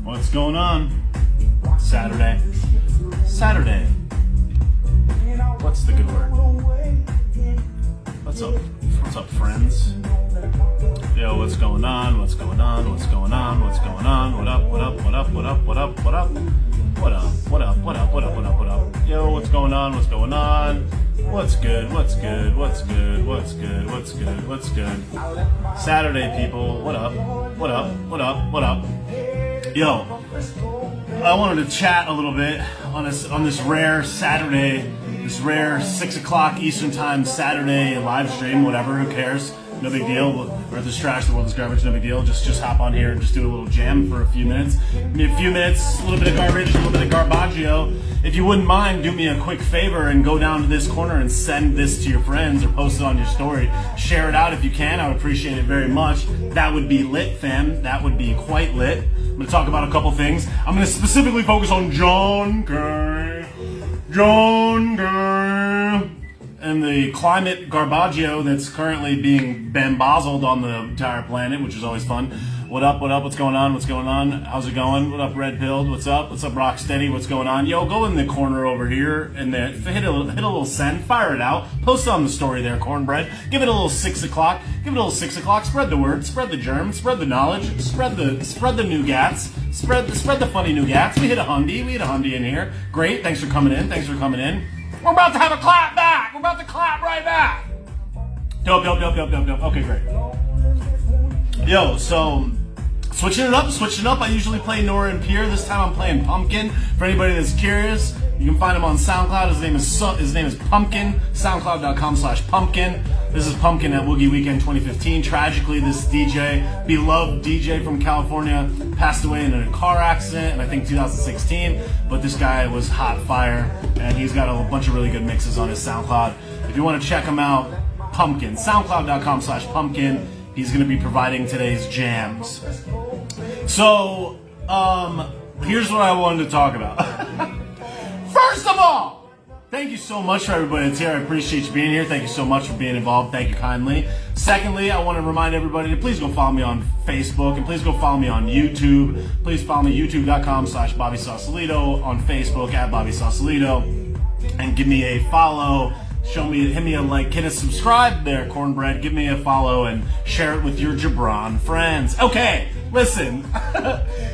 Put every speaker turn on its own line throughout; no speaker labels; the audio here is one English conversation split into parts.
What's going on? Saturday. What's the good word? What's up? What's up, friends? Yo, what's going on? What's going on? What's going on? What's going on? What up? What up? What up? What up? What up? What up? What up? What up? What up? What up? What up? What up? Yo, what's going on? What's going on? What's good? What's good? What's good? What's good? What's good? What's good? Saturday, people. What up? What up? What up? What up? Yo, I wanted to chat a little bit on this rare Saturday, this rare 6 o'clock Eastern Time Saturday live stream. Whatever, who cares? No big deal. Earth is trash, the world is garbage. No big deal. Just hop on here and just do a little jam for a few minutes. Give me a few minutes, a little bit of garbage, a little bit of garbaggio. If you wouldn't mind, do me a quick favor and go down to this corner and send this to your friends or post it on your story. Share it out if you can. I would appreciate it very much. That would be lit, fam. That would be quite lit. I'm going to talk about a couple things. I'm going to specifically focus on John Kerry. And the climate garbaggio that's currently being bamboozled on the entire planet, which is always fun. What up? What up? What's going on? What's going on? How's it going? What up, Red Pilled? What's up? What's up, Rocksteady? What's going on? Yo, go in the corner over here and then hit a little send, fire it out, post it on the story there, Cornbread. Give it a little 6 o'clock. Give it a little 6 o'clock. Spread the word, spread the germ, spread the knowledge, spread the nougats, spread the funny nougats. We hit a hundy in here. Great. Thanks for coming in. We're about to have a clap back. We're about to clap right back. Dope. Okay, great. Yo, so switching it up. I usually play Nora and Pierre. This time I'm playing Pumpkin. For anybody that's curious, you can find him on SoundCloud. His name is Pumpkin. SoundCloud.com/Pumpkin. This is Pumpkin at Woogie Weekend 2015. Tragically, this DJ, beloved DJ from California, passed away in a car accident in I think 2016. But this guy was hot fire, and he's got a bunch of really good mixes on his SoundCloud. If you want to check him out, Pumpkin. SoundCloud.com/Pumpkin. He's going to be providing today's jams. So, here's what I wanted to talk about. First of all, thank you so much for everybody that's here. I appreciate you being here. Thank you so much for being involved. Thank you kindly. Secondly, I want to remind everybody to please go follow me on Facebook and please go follow me on YouTube. Please follow me youtube.com/Bobby Sausalito, on Facebook at Bobby Sausalito, and give me a follow. Hit me a like, hit a subscribe there, Cornbread. Give me a follow and share it with your Jabron friends. Okay, listen.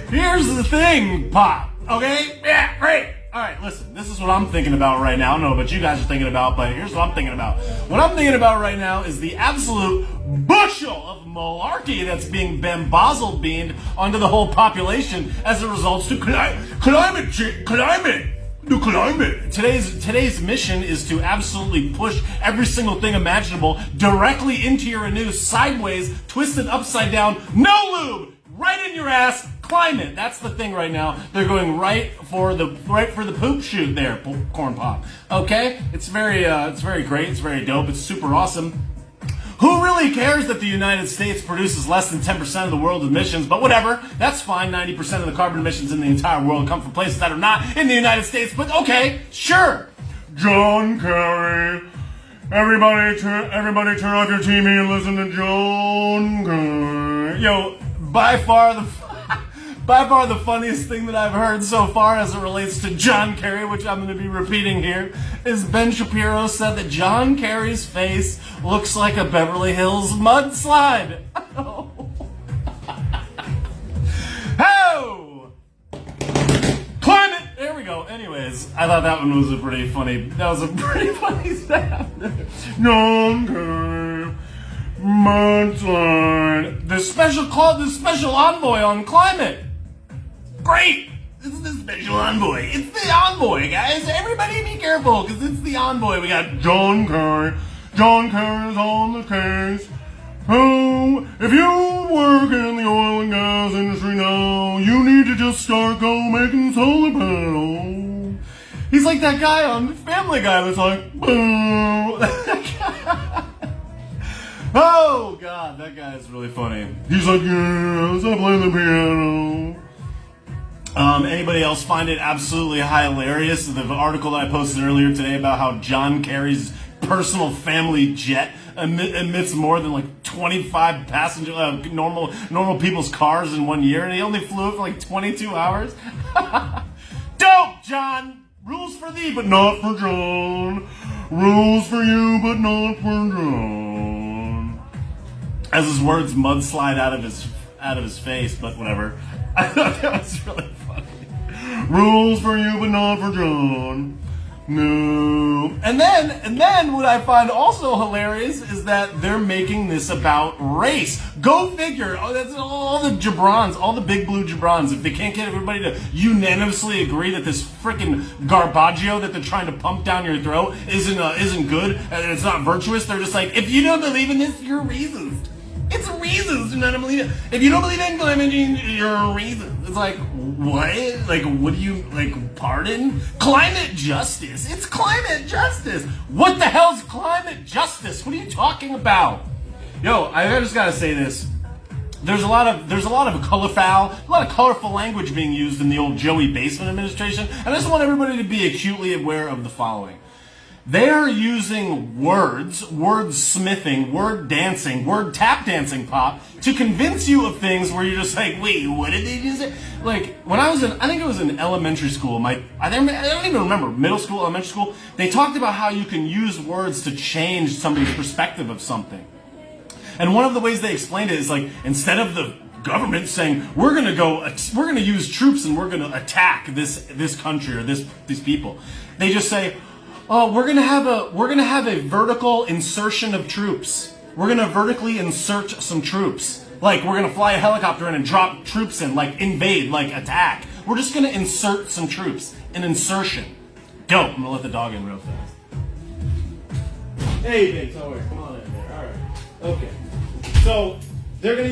Here's the thing, Pop. Okay? Yeah, great. All right, listen. This is what I'm thinking about right now. I don't know what you guys are thinking about, but here's what I'm thinking about. What I'm thinking about right now is the absolute bushel of malarkey that's being bamboozled beamed onto the whole population as a result to climate. Today's mission is to absolutely push every single thing imaginable directly into your anus, sideways, twisted upside down, no lube, right in your ass. Climate. That's the thing right now. They're going right for the poop shoot there, Corn Pop. Okay, it's very great. It's very dope. It's super awesome. Who really cares that the United States produces less than 10% of the world's emissions? But whatever, that's fine. 90% of the carbon emissions in the entire world come from places that are not in the United States. But okay, sure. John Kerry. Everybody turn off your TV and listen to John Kerry. Yo, by far the funniest thing that I've heard so far as it relates to John Kerry, which I'm going to be repeating here, is Ben Shapiro said that John Kerry's face looks like a Beverly Hills mudslide. Oh! Climate! There we go. Anyways, I thought that one was a pretty funny snap. John Kerry, mudslide. The special envoy on climate. Great! This is the special envoy. It's the envoy, guys. Everybody be careful, because it's the envoy. We got John Kerry. John Kerry's on the case. Oh, if you work in the oil and gas industry now, you need to just start making solar panels. He's like that guy on Family Guy that's like, boo. Oh, God, that guy is really funny. He's like, yes, I play the piano. Anybody else find it absolutely hilarious? The article that I posted earlier today about how John Kerry's personal family jet emits more than like 25 passenger normal people's cars in 1 year, and he only flew it for like 22 hours. Dope, John. Rules for thee, but not for John. Rules for you, but not for John. As his words mudslide out of his face, but whatever. I thought that was really funny. Rules for you, but not for John. No. And then what I find also hilarious is that they're making this about race. Go figure. Oh, that's all the jabrons, all the big blue jabrons. If they can't get everybody to unanimously agree that this freaking garbaggio that they're trying to pump down your throat isn't good and it's not virtuous, they're just like, if you don't believe in this, you're racist. It's reasons to not believe it. If you don't believe in climate change, you're a reason. It's like, what? Like, what do you, like, pardon? Climate justice. It's climate justice. What the hell's climate justice? What are you talking about? Yo, I just gotta say this. There's a lot of colorful language being used in the old Joey Basement administration. And I just want everybody to be acutely aware of the following. They are using word smithing, word dancing, word tap dancing pop to convince you of things where you're just like, wait, what did they just say? Like, when I think it was in elementary school, I don't even remember, middle school, elementary school, they talked about how you can use words to change somebody's perspective of something. And one of the ways they explained it is like, instead of the government saying, we're gonna use troops and we're gonna attack this country or these people, they just say, oh, we're gonna have a vertical insertion of troops. We're gonna vertically insert some troops. Like, we're gonna fly a helicopter in and drop troops in, like invade, like attack. We're just gonna insert some troops. An insertion. Dope. I'm gonna let the dog in real fast. Hey, Biggs, how are you? Come on in there. All right. Okay. So they're gonna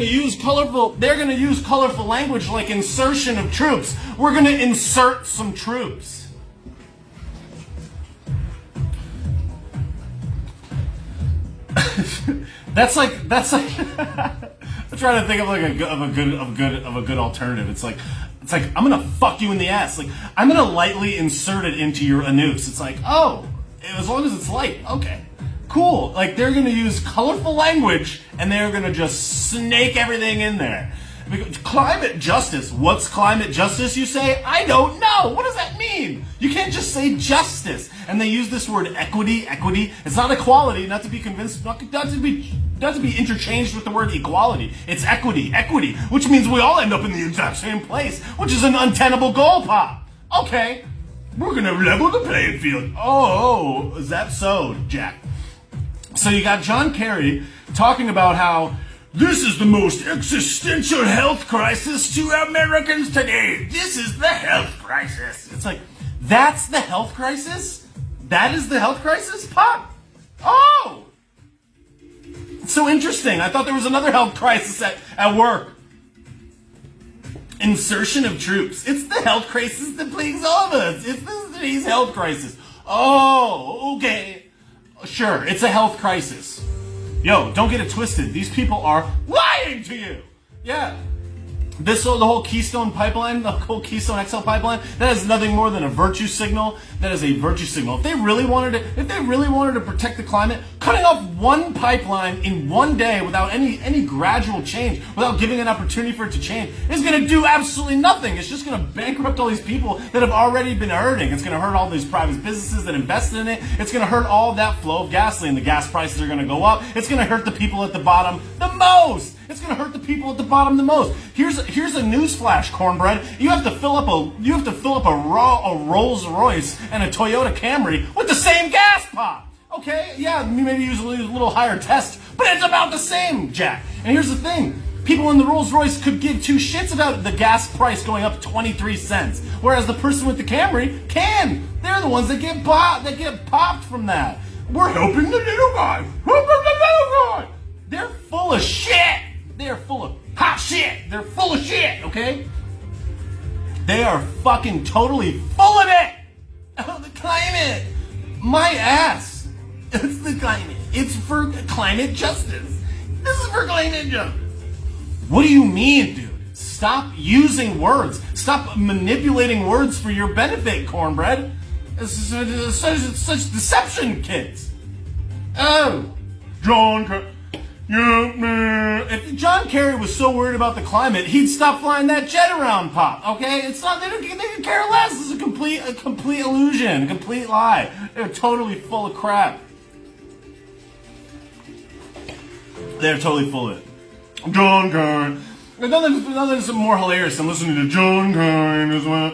use colorful language like insertion of troops. We're gonna insert some troops. That's like I'm trying to think of like a good alternative. It's like I'm gonna fuck you in the ass. Like, I'm gonna lightly insert it into your anus. It's like, oh, as long as it's light, okay, cool. Like, they're gonna use colorful language and they're gonna just snake everything in there. Climate justice. What's climate justice, you say? I don't know. What does that mean? You can't just say justice. And they use this word equity. It's not equality, not to be interchanged with the word equality. It's equity, which means we all end up in the exact same place, which is an untenable goal, Pop. Okay, we're gonna level the playing field. Oh, is that so, Jack? So you got John Kerry talking about how this is the most existential health crisis to Americans today. This is the health crisis. It's like, that's the health crisis? That is the health crisis, Pop? Oh! It's so interesting. I thought there was another health crisis at work. Insertion of troops. It's the health crisis that plagues all of us. It's today's health crisis. Oh, okay. Sure, it's a health crisis. Yo, don't get it twisted. These people are lying to you. Yeah. The whole Keystone pipeline, the whole Keystone XL pipeline, that is nothing more than a virtue signal. That is a virtue signal. If they really wanted to protect the climate, cutting off one pipeline in one day without any gradual change, without giving an opportunity for it to change, is going to do absolutely nothing. It's just going to bankrupt all these people that have already been hurting. It's going to hurt all these private businesses that invested in it. It's going to hurt all that flow of gasoline. The gas prices are going to go up. It's going to hurt the people at the bottom the most. It's going to hurt the people at the bottom the most. Here's a newsflash, cornbread. You have to fill up a Rolls Royce and a Toyota Camry with the same gas pop. Okay, yeah, maybe use a little higher test, but it's about the same, Jack. And here's the thing. People in the Rolls Royce could give two shits about the gas price going up 23 cents, whereas the person with the Camry can. They're the ones that get popped from that. We're helping the little guy. They're full of shit. They're full of hot shit. They're full of shit, okay? They are fucking totally full of it. Oh, the climate. My ass. It's the climate. It's for climate justice. This is for climate justice. What do you mean, dude? Stop using words. Stop manipulating words for your benefit, cornbread. Such deception, kids. Oh, John Kerry. If John Kerry was so worried about the climate, he'd stop flying that jet around, Pop. Okay, it's not. They could care less. This is a complete illusion, a complete lie. They're totally full of crap. They're totally full of it. John Kerry. Nothing's more hilarious than listening to John Kerry as well.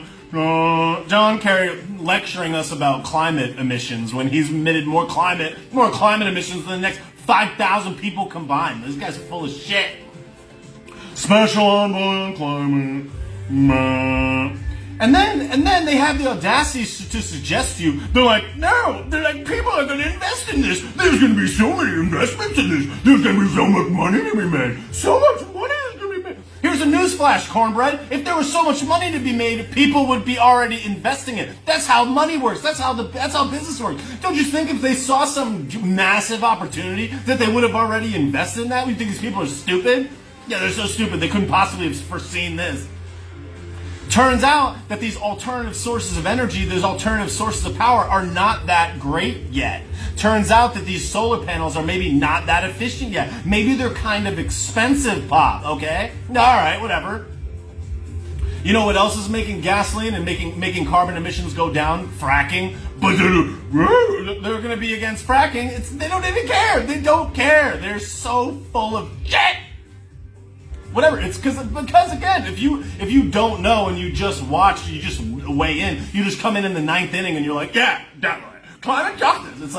John Kerry lecturing us about climate emissions when he's emitted more climate emissions than the next 5,000 people combined. This guy's full of shit. Special envoy on climate. And then they have the audacity to suggest to you, they're like, people are going to invest in this. There's going to be so many investments in this. There's going to be so much money to be made. So much money is going to be made. Here's a newsflash, Cornbread. If there was so much money to be made, people would be already investing it. That's how money works. That's how business works. Don't you think if they saw some massive opportunity that they would have already invested in that? You think these people are stupid? Yeah, they're so stupid. They couldn't possibly have foreseen this. Turns out that these alternative sources of energy, these alternative sources of power are not that great yet. Turns out that these solar panels are maybe not that efficient yet. Maybe they're kind of expensive, Pop, okay? All right, whatever. You know what else is making gasoline and making carbon emissions go down? Fracking. But they're going to be against fracking. They don't even care. They don't care. They're so full of shit. Whatever. It's because again, if you don't know and you just watch, you just weigh in, you just come in the ninth inning and you're like, yeah, definitely, climate justice. It's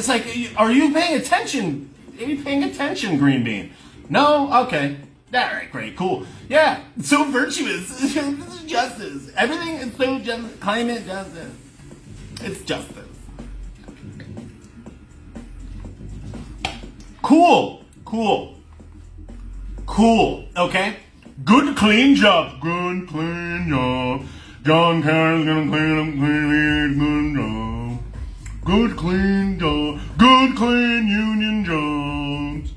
like, are you paying attention? Are you paying attention, Green Bean? No? Okay. All right, great, cool. Yeah, it's so virtuous. This is justice. Everything is so just. Climate justice. It's justice. Cool. Okay? Good clean job. Good clean job. John Kerry's gonna clean up good job. Good clean job. Good clean union jobs.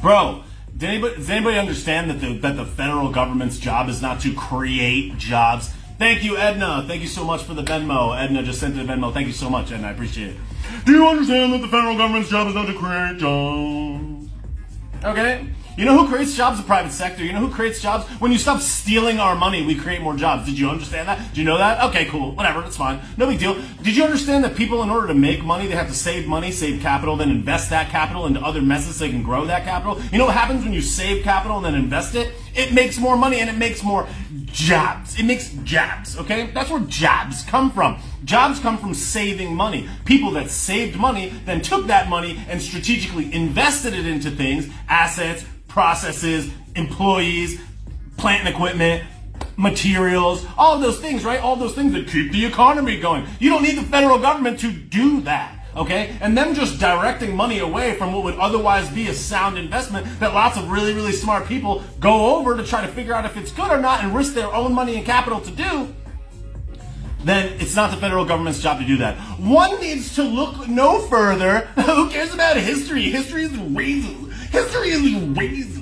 Bro, does anybody understand that the federal government's job is not to create jobs? Thank you, Edna. Thank you so much for the Venmo. Edna just sent the Venmo. Thank you so much, Edna. I appreciate it. Do you understand that the federal government's job is not to create jobs? Okay? You know who creates jobs? The private sector. You know who creates jobs? When you stop stealing our money, we create more jobs. Did you understand that? Did you know that? Okay, cool. Whatever. It's fine. No big deal. Did you understand that people, in order to make money, they have to save money, save capital, then invest that capital into other methods so they can grow that capital? You know what happens when you save capital and then invest it? It makes more money and it makes more jobs. It makes jobs, okay? That's where jobs come from. Jobs come from saving money. People that saved money then took that money and strategically invested it into things, assets, processes, employees, plant and equipment, materials, all of those things, right? All those things that keep the economy going. You don't need the federal government to do that, okay? And them just directing money away from what would otherwise be a sound investment that lots of really, really smart people go over to try to figure out if it's good or not and risk their own money and capital to do, then it's not the federal government's job to do that. One needs to look no further. Who cares about history? History is racist. History is racist.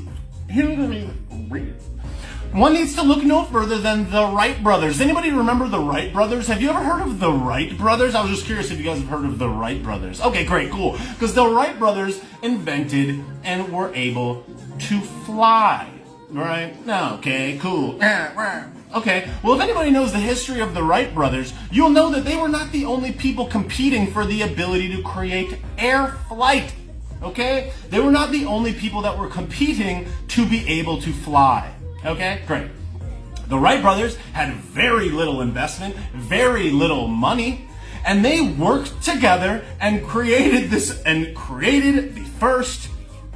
One needs to look no further than the Wright brothers. Anybody remember the Wright brothers? Have you ever heard of the Wright brothers? I was just curious if you guys have heard of the Wright brothers. Okay, great, cool. Because the Wright brothers invented and were able to fly. Right? Okay, cool. Okay, well, if anybody knows the history of the Wright brothers, you'll know that they were not the only people competing for the ability to create air flight. Okay? They were not the only people that were competing to be able to fly. Okay? Great. The Wright brothers had very little investment, very little money, and they worked together and created the first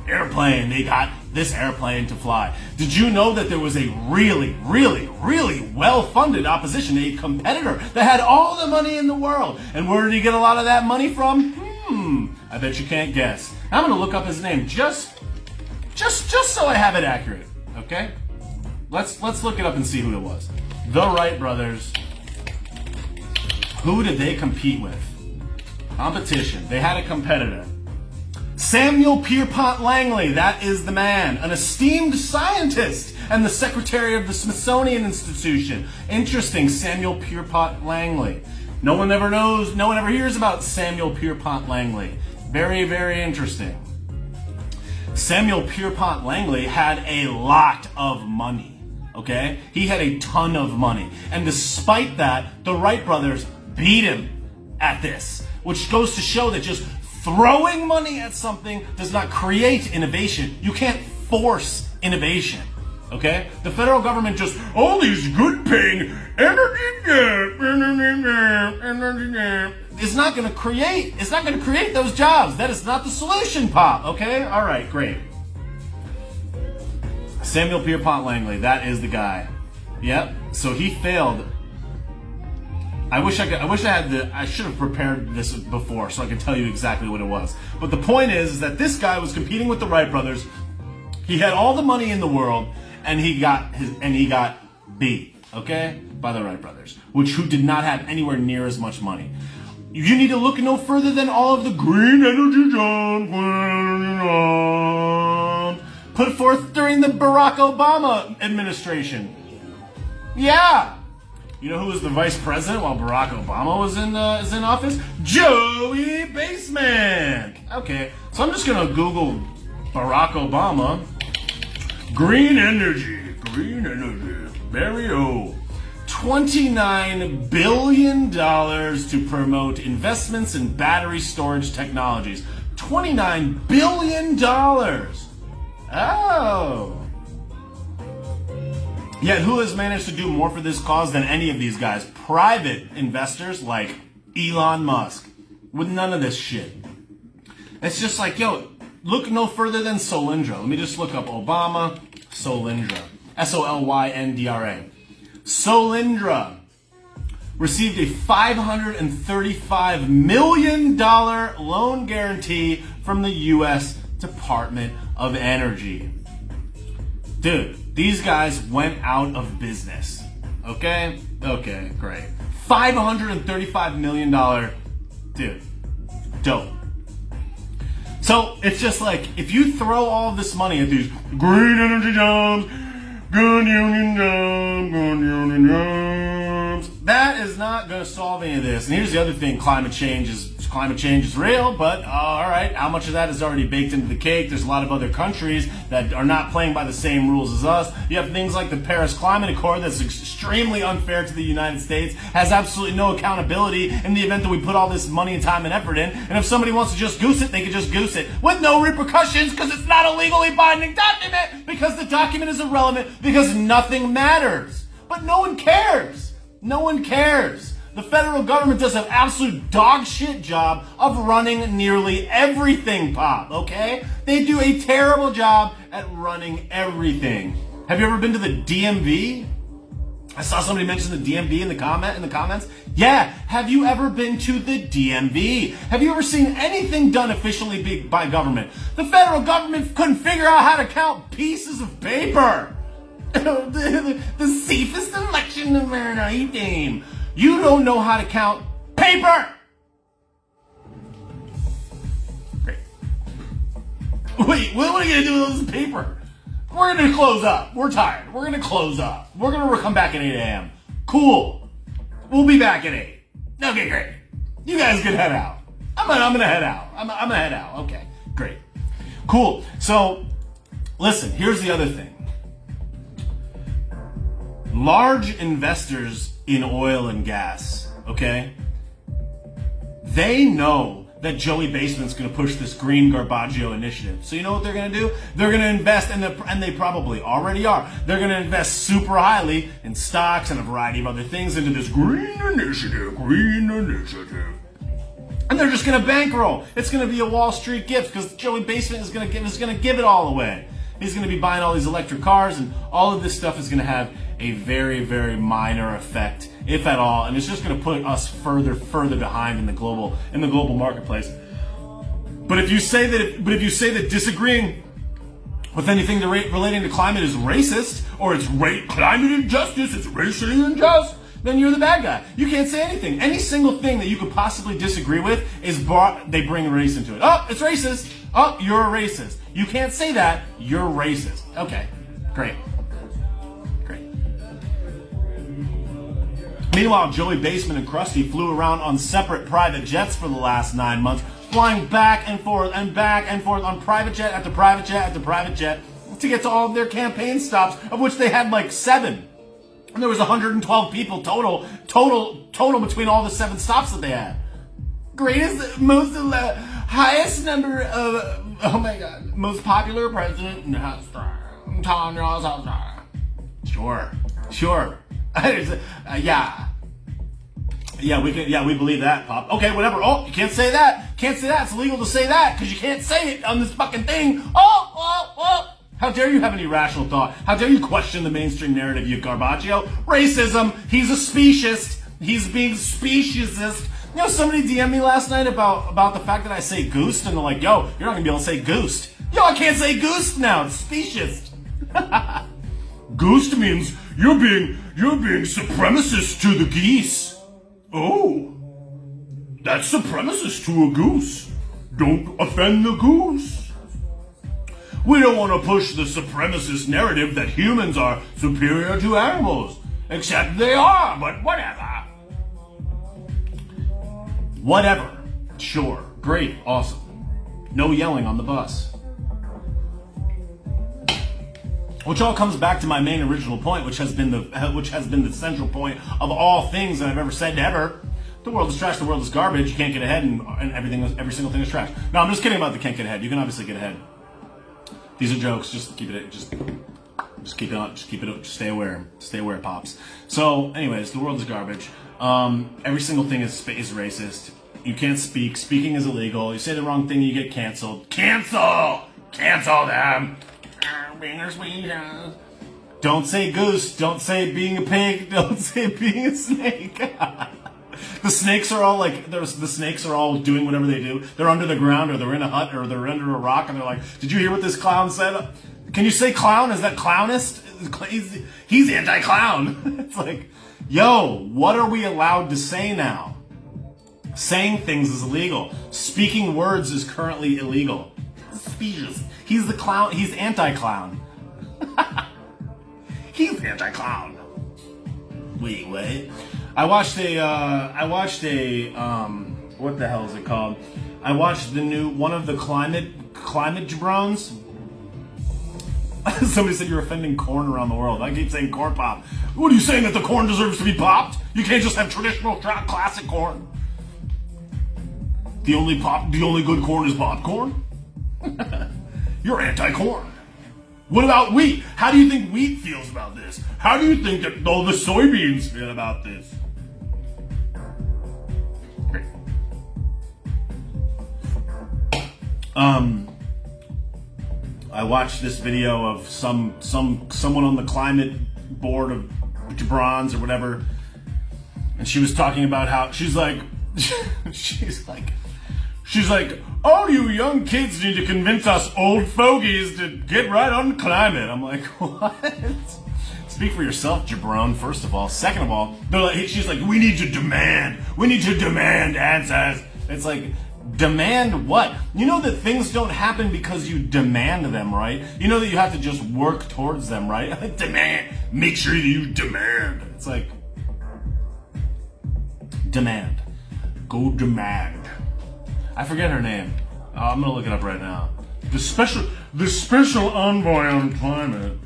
airplane. They got this airplane to fly. Did you know that there was a really, really, really well-funded opposition, a competitor that had all the money in the world? And where did he get a lot of that money from? I bet you can't guess. I'm going to look up his name just so I have it accurate. Okay? Let's look it up and see who it was. The Wright brothers. Who did they compete with? Competition. They had a competitor. Samuel Pierpont Langley, that is the man, an esteemed scientist and the secretary of the Smithsonian Institution. Interesting, Samuel Pierpont Langley. No one ever knows, no one ever hears about Samuel Pierpont Langley. Very, very interesting. Samuel Pierpont Langley had a lot of money, okay? He had a ton of money. And despite that, the Wright brothers beat him at this, which goes to show that just throwing money at something does not create innovation. You can't force innovation, okay? The federal government just, all these good paying is not going to create those jobs. That is not the solution, Pop, okay? All right, great. Samuel Pierpont Langley, that is the guy. Yep. So he failed. I should have prepared this before so I could tell you exactly what it was. But the point is that this guy was competing with the Wright brothers. He had all the money in the world, and he got beat, okay, by the Wright brothers, who did not have anywhere near as much money. You need to look no further than all of the green energy jobs put forth during the Barack Obama administration. Yeah. You know who was the vice president while Barack Obama was in office? Joey Baseman. Okay, so I'm just gonna Google Barack Obama. Green energy. Very old. $29 billion to promote investments in battery storage technologies. $29 billion. Oh. Yet who has managed to do more for this cause than any of these guys? Private investors like Elon Musk. With none of this shit. It's just like, yo, look no further than Solyndra. Let me just look up Obama, Solyndra. Solyndra. Solyndra received a $535 million loan guarantee from the U.S. Department of Energy. Dude, these guys went out of business. Okay? Okay, great. $535 million. Dude, dope. So, it's just like, if you throw all of this money at these green energy jobs, good union jobs, that is not going to solve any of this. And here's the other thing, climate change is real, but all right, how much of that is already baked into the cake? There's a lot of other countries that are not playing by the same rules as us. You have things like the Paris Climate Accord that's extremely unfair to the United States, has absolutely no accountability in the event that we put all this money and time and effort in. And if somebody wants to just goose it, they can just goose it with no repercussions because it's not a legally binding document, because the document is irrelevant, because nothing matters. But no one cares. No one cares. The federal government does an absolute dog shit job of running nearly everything, Pop, okay? They do a terrible job at running everything. Have you ever been to the DMV? I saw somebody mention the DMV in the comments. Yeah, have you ever been to the DMV? Have you ever seen anything done officially by government? The federal government couldn't figure out how to count pieces of paper. the safest election of our lifetime. You don't know how to count paper! Great. Wait, what are you going to do with all this paper? We're going to close up. We're tired. We're going to close up. We're going to come back at 8 a.m. Cool. We'll be back at 8. Okay, great. You guys can head out. I'm going to head out. I'm going to head out. Okay, great. Cool. So, listen, here's the other thing. Large investors in oil and gas, okay? They know that Joey Basement's going to push this green Garbaggio initiative. So you know what they're going to do? They're going to invest, and they probably already are. They're going to invest super highly in stocks and a variety of other things into this green initiative. And they're just going to bankroll. It's going to be a Wall Street gift because Joey Basement is going to give it all away. He's going to be buying all these electric cars, and all of this stuff is going to have a very, very minor effect, if at all, and it's just going to put us further behind in the global marketplace. But if you say that disagreeing with anything relating to climate is racist, or it's climate injustice, it's racially unjust, then you're the bad guy. You can't say anything. Any single thing that you could possibly disagree with they bring race into it. Oh, it's racist. Oh, you're a racist. You can't say that. You're racist. Okay, great. I Meanwhile, Joey Baseman and Krusty flew around on separate private jets for the last 9 months, flying back and forth on private jet after private jet after private jet to get to all of their campaign stops, of which they had like 7. And there was 112 people total between all the 7 stops that they had. Highest number of, oh my God, most popular president in history. Sure. Yeah, we believe that, Pop. Okay, whatever. Oh, you can't say that. It's illegal to say that because you can't say it on this fucking thing. Oh. How dare you have any rational thought? How dare you question the mainstream narrative, you Garbaggio? Racism. He's a speciesist. He's being speciesist. You know, somebody DM'd me last night about the fact that I say goosed, and they're like, yo, you're not gonna be able to say goosed. Yo, I can't say goosed now. It's speciesist. Goosed means you're being supremacist to the geese. Oh, that's supremacist to a goose. Don't offend the goose. We don't want to push the supremacist narrative that humans are superior to animals. Except they are, but whatever. Whatever. Sure. Great. Awesome. No yelling on the bus. Which all comes back to my main original point, which has been the central point of all things that I've ever said ever. The world is trash. The world is garbage. You can't get ahead, and every single thing is trash. No, I'm just kidding about the can't get ahead. You can obviously get ahead. These are jokes. Just keep it. Just keep it on. Just keep it. Just stay aware. Stay aware, pops. So, anyways, the world is garbage. Every single thing is racist. You can't speak. Speaking is illegal. You say the wrong thing, you get canceled. Cancel them. Don't say goose. Don't say being a pig. Don't say being a snake. The snakes are all like, the snakes are all doing whatever they do. They're under the ground, or they're in a hut, or they're under a rock, and they're like, did you hear what this clown said? Can you say clown? Is that clownist? He's anti-clown. It's like, yo, what are we allowed to say now? Saying things is illegal. Speaking words is currently illegal. Species. He's the clown. He's anti-clown. He's anti-clown. Wait, what? I watched a what the hell is it called? I watched one of the climate jabrones. Somebody said you're offending corn around the world. I keep saying corn pop. What are you saying, that the corn deserves to be popped? You can't just have traditional classic corn. The only good corn is popcorn? You're anti-corn. What about wheat? How do you think wheat feels about this? How do you think that all the soybeans feel about this? Great. I watched this video of someone on the climate board of Jabrons or whatever, and she was talking about how she's like, all you young kids need to convince us old fogies to get right on climate. I'm like, what? Speak for yourself, Jabron, first of all. Second of all, she's like, we need to demand answers. It's like, demand what? You know that things don't happen because you demand them, right? You know that you have to just work towards them, right? Demand. Make sure that you demand. It's like, demand. Go demand. I forget her name. I'm gonna look it up right now. The special envoy on climate.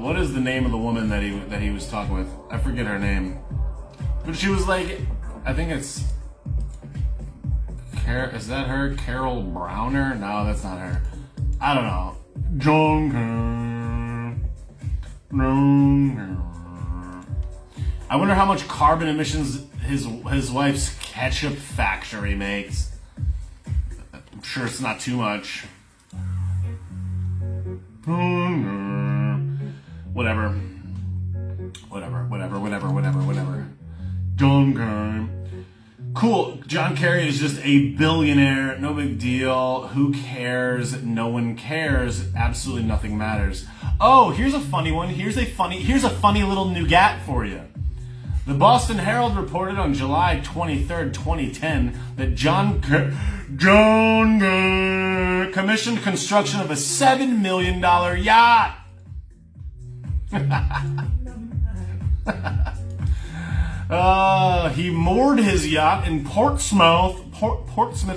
What is the name of the woman that he was talking with? I forget her name. But she was like, I think it's is that her? Carol Browner? No, that's not her. I don't know. I wonder how much carbon emissions his wife's ketchup factory makes. I'm sure it's not too much. Whatever. John Kerry. Cool. John Kerry is just a billionaire. No big deal. Who cares? No one cares. Absolutely nothing matters. Oh, here's a funny one. Here's a funny little nougat for you. The Boston Herald reported on July 23rd, 2010, that John commissioned construction of a $7 million yacht. He moored his yacht in Portsmouth,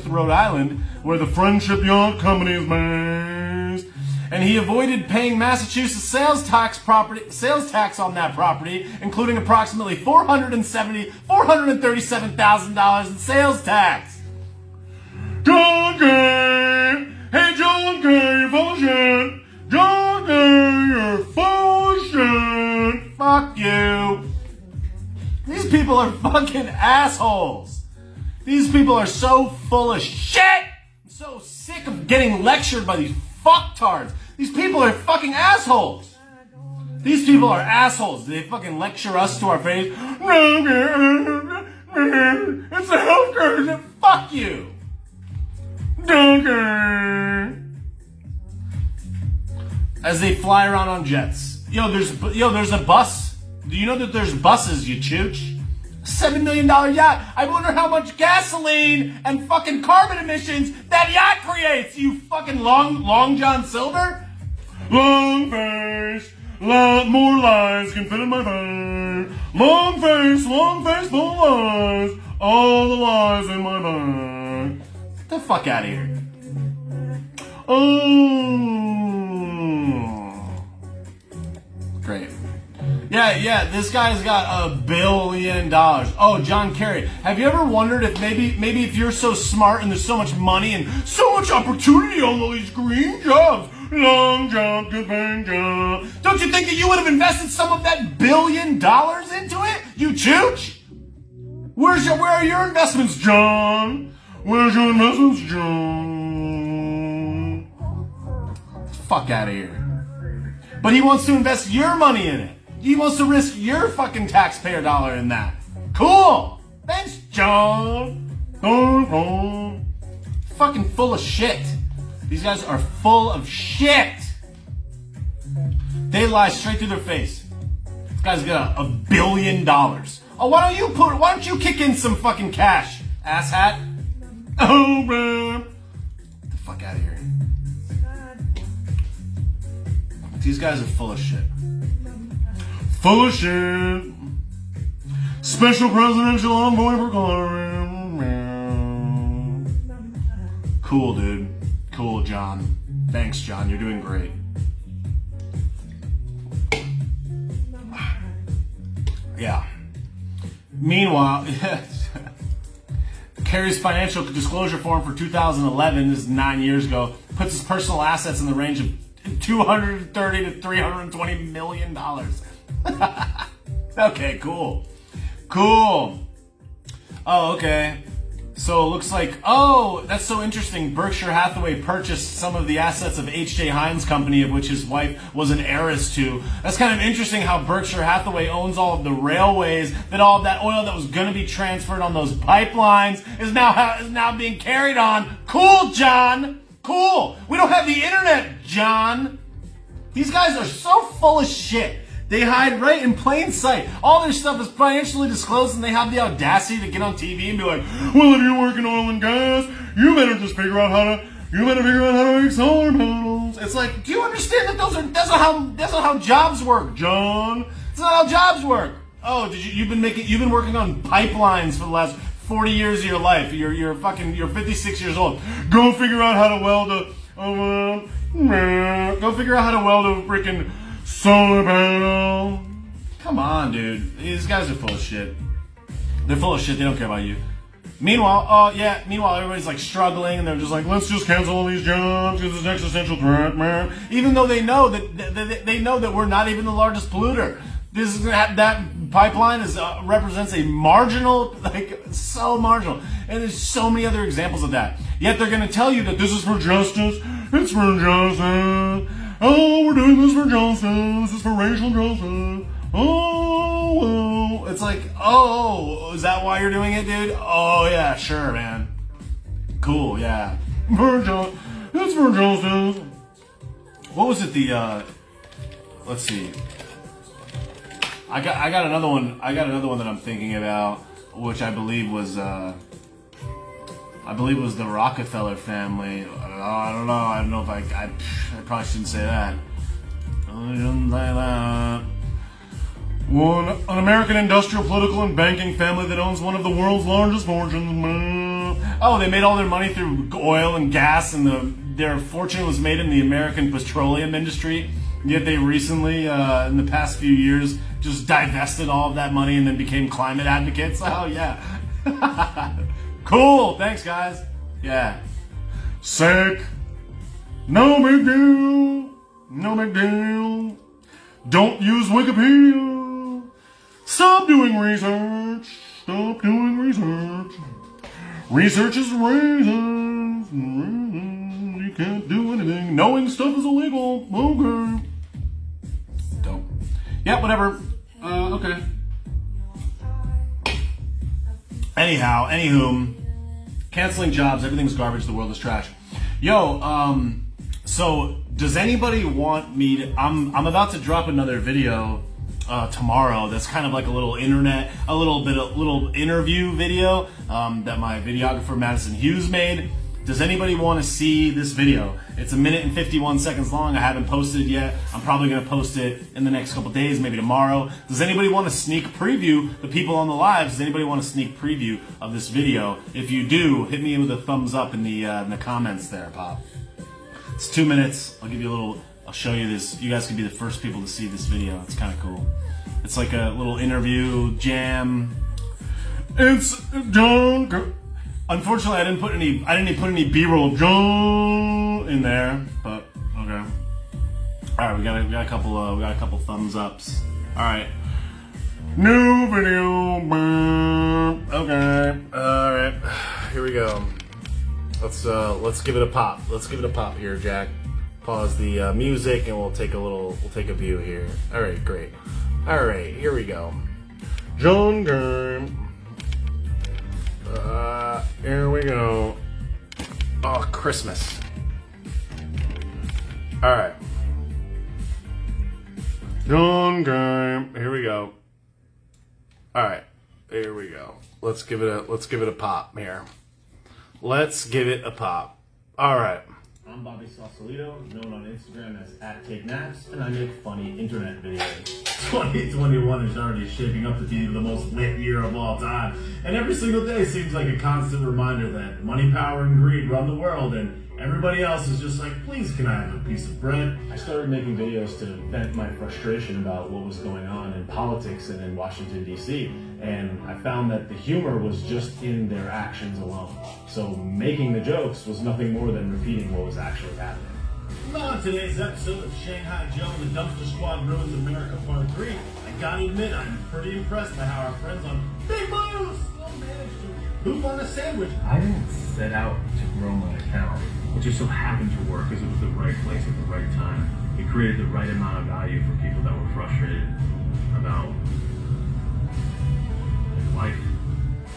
Rhode Island, where the Friendship Yacht Company is based. And he avoided paying Massachusetts sales tax on that property, including approximately $437,000 in sales tax. John Kay! Hey, John Kay, you're full of shit! John Kay, you're full of shit! Fuck you! These people are fucking assholes! These people are so full of shit! I'm so sick of getting lectured by these fucktards. These people are fucking assholes. These people are assholes. They fucking lecture us to our face. It's a healthcare. Fuck you. As they fly around on jets. There's a bus. Do you know that there's buses, you chooch? $7 million yacht. I wonder how much gasoline and fucking carbon emissions that yacht creates, you fucking long John Silver. Long face, more lies can fit in my face. Long face, full of lies. All the lies in my mind. Get the fuck out of here. Oh. Great. Yeah, this guy's got $1 billion. Oh, John Kerry, have you ever wondered if maybe if you're so smart and there's so much money and so much opportunity on all these green jobs, long job, good paying job, don't you think that you would have invested some of that $1 billion into it? You chooch? Where are your investments, John? Where's your investments, John? Fuck out of here. But he wants to invest your money in it. He wants to risk your fucking taxpayer dollar in that. Cool. Thanks, John. Fucking full of shit. These guys are full of shit. They lie straight through their face. This guy's got $1 billion. Oh, why don't you kick in some fucking cash, asshat? Oh, man. Get the fuck out of here. These guys are full of shit. Full of shit. Special presidential envoy for Colorado. Cool, dude. Cool, John. Thanks, John. You're doing great. Yeah. Meanwhile, Kerry's financial disclosure form for 2011, this is 9 years ago, puts his personal assets in the range of $230 to $320 million. Okay, cool. Oh, okay. So it looks like, that's so interesting. Berkshire Hathaway purchased some of the assets of H.J. Heinz Company, of which his wife was an heiress to. That's kind of interesting how Berkshire Hathaway owns all of the railways, that all of that oil that was going to be transferred on those pipelines is now being carried on. Cool, John. Cool. We don't have the internet, John. These guys are so full of shit. They hide right in plain sight. All their stuff is financially disclosed, and they have the audacity to get on TV and be like, well, if you work in oil and gas, you better figure out how to make solar panels. It's like, do you understand that that's not how jobs work, John? That's not how jobs work. Oh, you've been working on pipelines for the last 40 years of your life. You're 56 years old. Go figure out how to weld a freaking solar panel. Come on, dude. These guys are full of shit. They're full of shit. They don't care about you. Meanwhile, everybody's like struggling, and they're just like, let's just cancel all these jobs because it's an existential threat, man. Even though they know that we're not even the largest polluter. That pipeline represents a marginal, so marginal, and there's so many other examples of that. Yet they're going to tell you that this is for justice. It's for justice. Oh, we're doing this for justice. This is for racial justice. Oh, well. It's like, is that why you're doing it, dude? Oh, yeah, sure, man. Cool, yeah. It's for justice. What was it, let's see. I got another one. I got another one that I'm thinking about, which I believe was the Rockefeller family. I don't know if I probably shouldn't say that. An American industrial, political, and banking family that owns one of the world's largest fortunes. Oh, they made all their money through oil and gas, and their fortune was made in the American petroleum industry. Yet they recently, in the past few years, just divested all of that money and then became climate advocates. Oh, yeah. Cool. Thanks, guys. Yeah. Sick. No big deal. No big deal. Don't use Wikipedia. Stop doing research. Stop doing research. Research is reasons. You can't do anything. Knowing stuff is illegal. Okay. Dope. Yeah, whatever. Okay. Anyhow, anywho, canceling jobs, everything's garbage, the world is trash. Yo, so does anybody want me to, I'm about to drop another video tomorrow that's kind of like a little interview video that my videographer Madison Hughes made. Does anybody want to see this video? It's 1 minute and 51 seconds long. I haven't posted it yet. I'm probably going to post it in the next couple days, maybe tomorrow. Does anybody want to sneak preview, the people on the live, does anybody want a sneak preview of this video? If you do, hit me with a thumbs up in the comments there, Pop. It's 2 minutes. I'll give you a little, I'll show you this. You guys can be the first people to see this video. It's kind of cool. It's like a little interview jam. It's done. Unfortunately, I didn't put any B-roll in there, but okay. All right, we got a couple thumbs ups. All right, new video. Okay, all right, here we go. Let's give it a pop. Let's give it a pop here, Jack. Pause the music, and we'll take a view here. All right, great. All right, here we go. John Game. Here we go. Oh, Christmas. Alright. Gun game. Here we go. Alright. Here we go. Let's give it a pop here. Let's give it a pop. Alright. I'm Bobby Sausalito, known on Instagram as @TakeNaps, and I make funny internet videos. 2021 is already shaping up to be the most lit year of all time, and every single day seems like a constant reminder that money, power, and greed run the world, and everybody else is just like, please, can I have a piece of bread? I started making videos to vent my frustration about what was going on in politics and in Washington, D.C., and I found that the humor was just in their actions alone. So making the jokes was nothing more than repeating what was actually happening. On today's episode of Shanghai Joe and the Dumpster Squad Ruins America Part 3, I gotta admit I'm pretty impressed by how our friends on Big Miles still managed to poop on a sandwich. I didn't set out to grow my account. It just so happened to work because it was the right place at the right time. It created the right amount of value for people that were frustrated about life.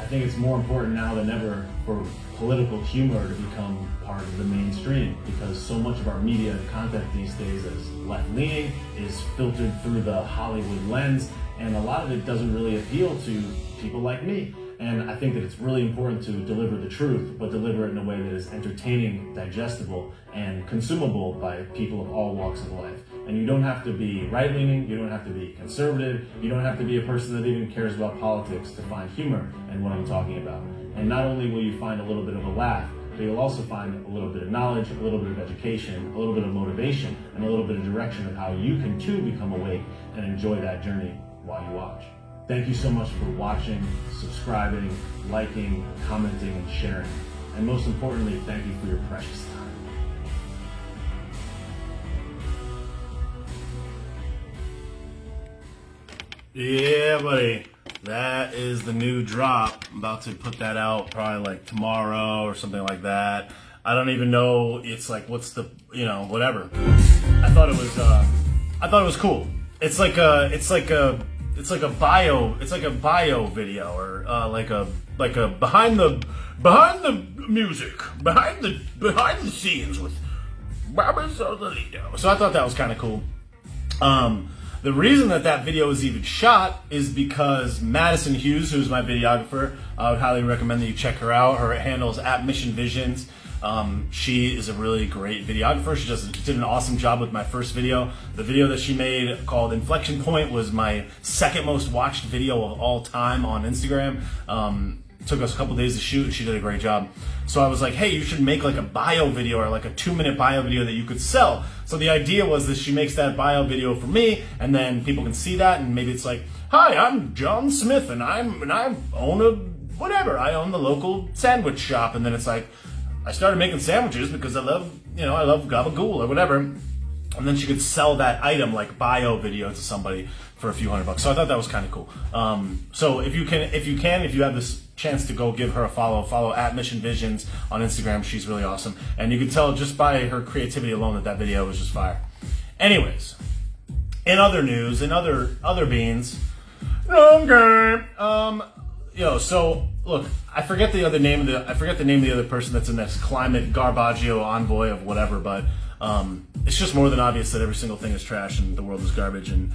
I think it's more important now than ever for political humor to become part of the mainstream, because so much of our media content these days is left-leaning, is filtered through the Hollywood lens, and a lot of it doesn't really appeal to people like me. And I think that it's really important to deliver the truth, but deliver it in a way that is entertaining, digestible, and consumable by people of all walks of life. And you don't have to be right-leaning, you don't have to be conservative, you don't have to be a person that even cares about politics to find humor in what I'm talking about. And not only will you find a little bit of a laugh, but you'll also find a little bit of knowledge, a little bit of education, a little bit of motivation, and a little bit of direction of how you can too become awake and enjoy that journey while you watch. Thank you so much for watching, subscribing, liking, commenting, and sharing. And most importantly, thank you for your precious time. Yeah, buddy. That is the new drop. I'm about to put that out probably like tomorrow or something like that. I don't even know. It's like, what's the, whatever. I thought it was cool. It's like a bio video, or like a behind the music, behind the scenes with Bobby Sausalito. So I thought that was kind of cool. The reason that video was even shot is because Madison Hughes, who's my videographer, I would highly recommend that you check her out. Her handle is @MissionVisions. She is a really great videographer. She did an awesome job with my first video. The video that she made called Inflection Point was my second most watched video of all time on Instagram. Took us a couple days to shoot, and she did a great job. So I was like, hey, you should make like a bio video or like a 2-minute bio video that you could sell. So the idea was that she makes that bio video for me, and then people can see that, and maybe it's like, hi, I'm John Smith, and I own I own the local sandwich shop. And then it's like, I started making sandwiches because I love gabagool or whatever. And then she could sell that item, like bio video, to somebody for a few $100. So I thought that was kind of cool. So if you have this chance to go give her a follow @MissionVisions on Instagram. She's really awesome. And you can tell just by her creativity alone that video was just fire. Anyways, in other news, in other beans, okay. So look, I forget the name of the other person that's in this climate Garbaggio envoy of whatever, but it's just more than obvious that every single thing is trash and the world is garbage, and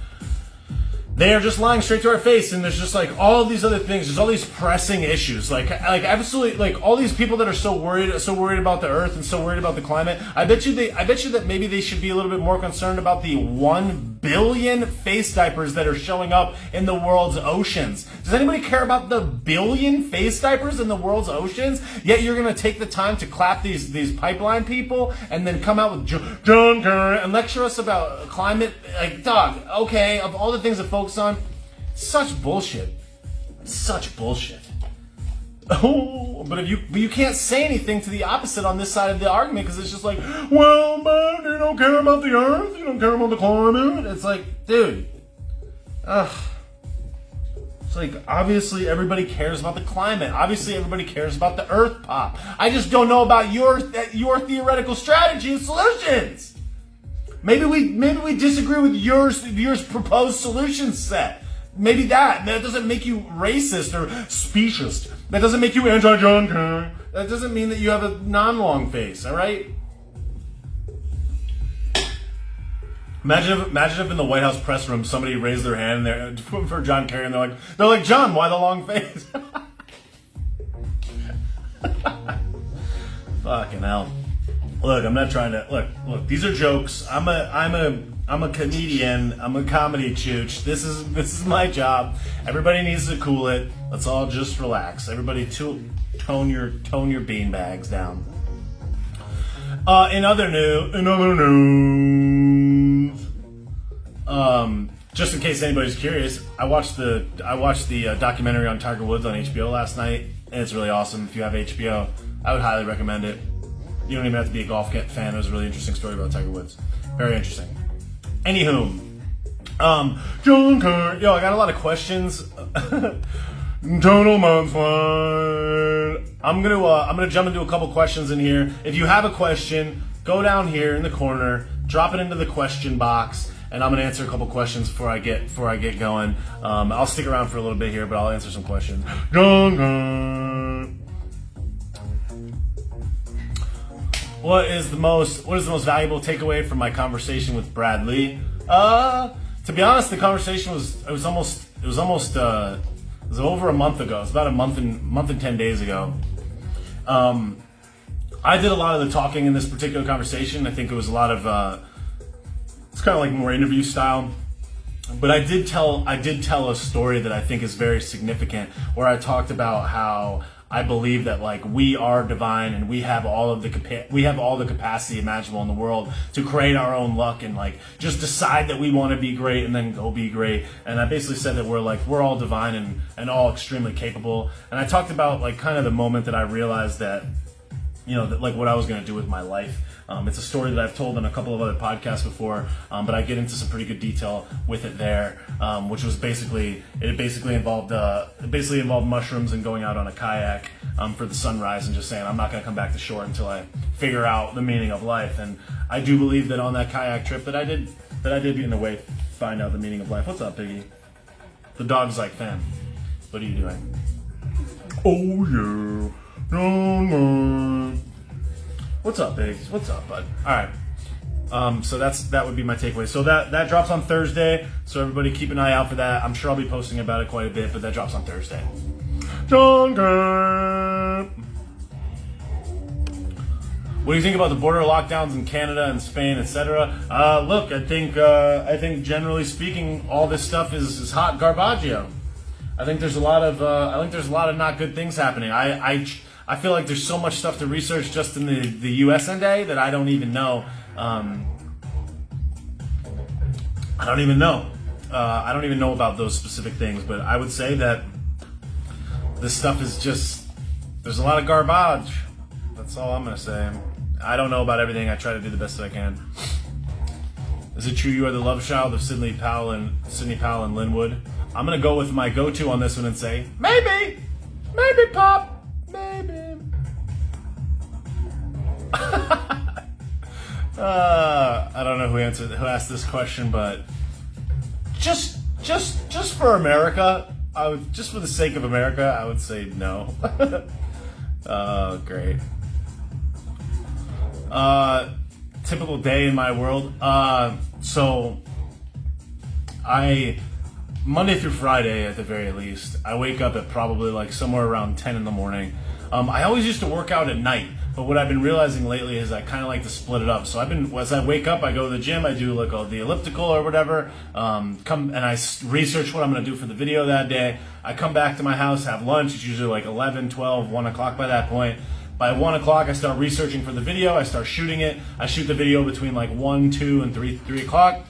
they are just lying straight to our face. And there's just like all of these other things. There's all these pressing issues, like absolutely, like all these people that are so worried about the earth and so worried about the climate. I bet you that maybe they should be a little bit more concerned about the 1 billion face diapers that are showing up in the world's oceans. Does anybody care about the billion face diapers in the world's oceans? Yet you're gonna take the time to clap these pipeline people and then come out with John Kerr and lecture us about climate. Like, dog, okay, of all the things to focus on, such bullshit. Oh, but you can't say anything to the opposite on this side of the argument, because it's just like, well, but you don't care about the earth, you don't care about the climate. It's like, dude, it's like, obviously everybody cares about the climate. Obviously everybody cares about the earth pop. I just don't know about your theoretical strategy and solutions. Maybe we disagree with yours proposed solution set. Maybe that doesn't make you racist or speciest. That doesn't make you anti-John Kerr. That doesn't mean that you have a non-long face, all right? Imagine if in the White House press room somebody raised their hand and they're for John Kerry, and they're like, John, why the long face? Fucking hell. Look, I'm not trying to look. These are jokes. I'm a comedian. I'm a comedy chooch. This is my job. Everybody needs to cool it. Let's all just relax. Everybody tone your beanbags down. In other news, just in case anybody's curious, I watched the documentary on Tiger Woods on HBO last night, and it's really awesome. If you have HBO, I would highly recommend it. You don't even have to be a golf fan. It was a really interesting story about Tiger Woods. Very interesting. Anywho, John Kerr. Yo, I got a lot of questions. Total mudslide. I'm gonna jump into a couple questions in here. If you have a question, go down here in the corner, drop it into the question box, and I'm gonna answer a couple questions before I get going. I'll stick around for a little bit here, but I'll answer some questions. John Kerr. What is the most valuable takeaway from my conversation with Brad Lee? To be honest, the conversation was over a month ago. It was about a month and 10 days ago. I did a lot of the talking in this particular conversation. I think it was a lot of it's kind of like more interview style. But I did tell a story that I think is very significant, where I talked about how I believe that like we are divine and we have all the capacity imaginable in the world to create our own luck and like just decide that we want to be great and then go be great. And I basically said that we're all divine and all extremely capable. And I talked about like kind of the moment that I realized that, you know, that like what I was going to do with my life. It's a story that I've told on a couple of other podcasts before, but I get into some pretty good detail with it there, which was basically involved mushrooms and going out on a kayak for the sunrise and just saying I'm not going to come back to shore until I figure out the meaning of life. And I do believe that on that kayak trip that I did in a way find out the meaning of life. What's up, Piggy? The dog's like, fam, what are you doing? Oh yeah, no. What's up, Biggs? What's up, bud? All right. So that would be my takeaway. So that drops on Thursday. So everybody keep an eye out for that. I'm sure I'll be posting about it quite a bit, but that drops on Thursday. John Gurr. What do you think about the border lockdowns in Canada and Spain, etc.? Look, I think generally speaking, all this stuff is hot garbaggio. I think there's a lot of not good things happening. I feel like there's so much stuff to research just in the U.S. NDA that I don't even know. I don't even know about those specific things. But I would say that this stuff is just, there's a lot of garbage. That's all I'm gonna say. I don't know about everything. I try to do the best that I can. Is it true you are the love child of Sidney Powell and Linwood? I'm gonna go with my go-to on this one and say maybe, Pop, maybe. I don't know who asked this question, but just for America, just for the sake of America, I would say no. Oh, great. Typical day in my world. So Monday through Friday at the very least, I wake up at probably like somewhere around 10 in the morning. I always used to work out at night, but what I've been realizing lately is I kind of like to split it up. So as I wake up, I go to the gym, I do like the elliptical or whatever, come and I research what I'm going to do for the video that day. I come back to my house, have lunch. It's usually like 11, 12, 1 o'clock by that point. By 1 o'clock, I start researching for the video. I start shooting it. I shoot the video between like 1, 2, and 3 o'clock.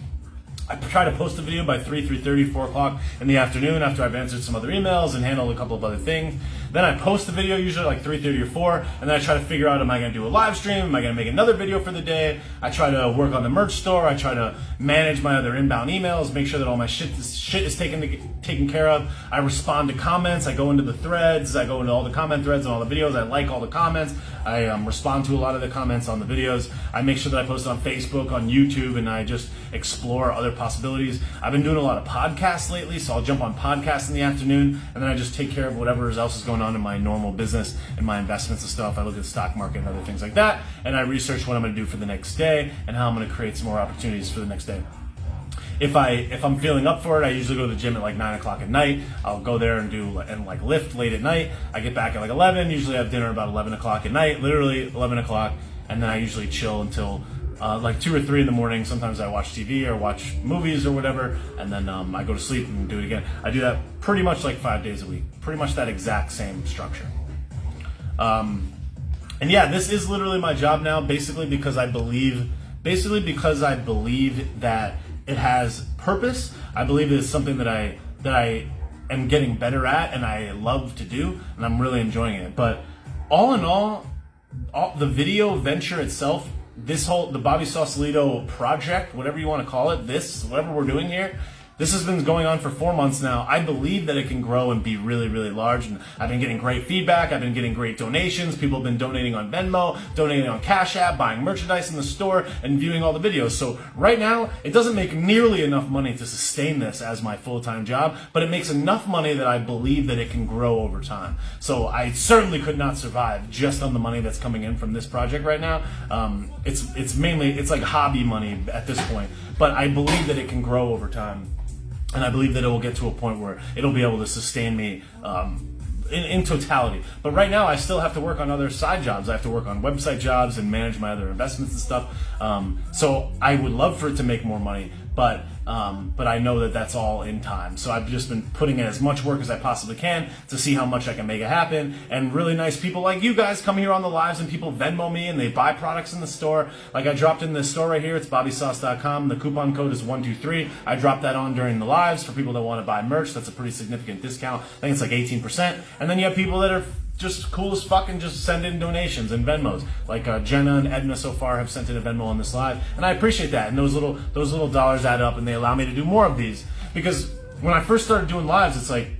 I try to post the video by 3:30, 4 o'clock in the afternoon after I've answered some other emails and handled a couple of other things. Then I post the video usually like 3:30 or 4, and then I try to figure out, am I going to do a live stream? Am I going to make another video for the day? I try to work on the merch store. I try to manage my other inbound emails, make sure that all my shit is taken care of. I respond to comments. I go into the threads. I go into all the comment threads and all the videos. I like all the comments. I respond to a lot of the comments on the videos. I make sure that I post on Facebook, on YouTube, and I just explore other possibilities. I've been doing a lot of podcasts lately, so I'll jump on podcasts in the afternoon, and then I just take care of whatever else is going on in my normal business and my investments and stuff. I look at the stock market and other things like that, and I research what I'm going to do for the next day and how I'm going to create some more opportunities for the next day. If I'm feeling up for it, I usually go to the gym at like 9 o'clock at night. I'll go there and lift late at night. I get back at like 11. Usually I have dinner about 11 o'clock at night, literally 11 o'clock, and then I usually chill until like 2 or 3 in the morning. Sometimes I watch TV or watch movies or whatever, and then I go to sleep and do it again. I do that pretty much like 5 days a week, pretty much that exact same structure. And yeah, this is literally my job now, basically because I believe that it has purpose. I believe it's something that I am getting better at and I love to do, and I'm really enjoying it. But all in all the video venture itself, the Bobby Sausalito project, whatever you want to call it, whatever we're doing here, this has been going on for 4 months now. I believe that it can grow and be really, really large. And I've been getting great feedback. I've been getting great donations. People have been donating on Venmo, donating on Cash App, buying merchandise in the store, and viewing all the videos. So right now, it doesn't make nearly enough money to sustain this as my full-time job, but it makes enough money that I believe that it can grow over time. So I certainly could not survive just on the money that's coming in from this project right now. It's like hobby money at this point, but I believe that it can grow over time. And I believe that it will get to a point where it'll be able to sustain me in totality. But right now, I still have to work on other side jobs. I have to work on website jobs and manage my other investments and stuff. So I would love for it to make more money, but I know that that's all in time. So I've just been putting in as much work as I possibly can to see how much I can make it happen. And really nice people like you guys come here on the lives, and people Venmo me and they buy products in the store. Like I dropped in the store right here. It's bobbysauce.com. The coupon code is 123. I dropped that on during the lives for people that want to buy merch. That's a pretty significant discount. I think it's like 18%. And then you have people that are just cool as fuck and just send in donations and Venmos. Like Jenna and Edna so far have sent in a Venmo on this live, and I appreciate that. And those little dollars add up, and they allow me to do more of these. Because when I first started doing lives, it's like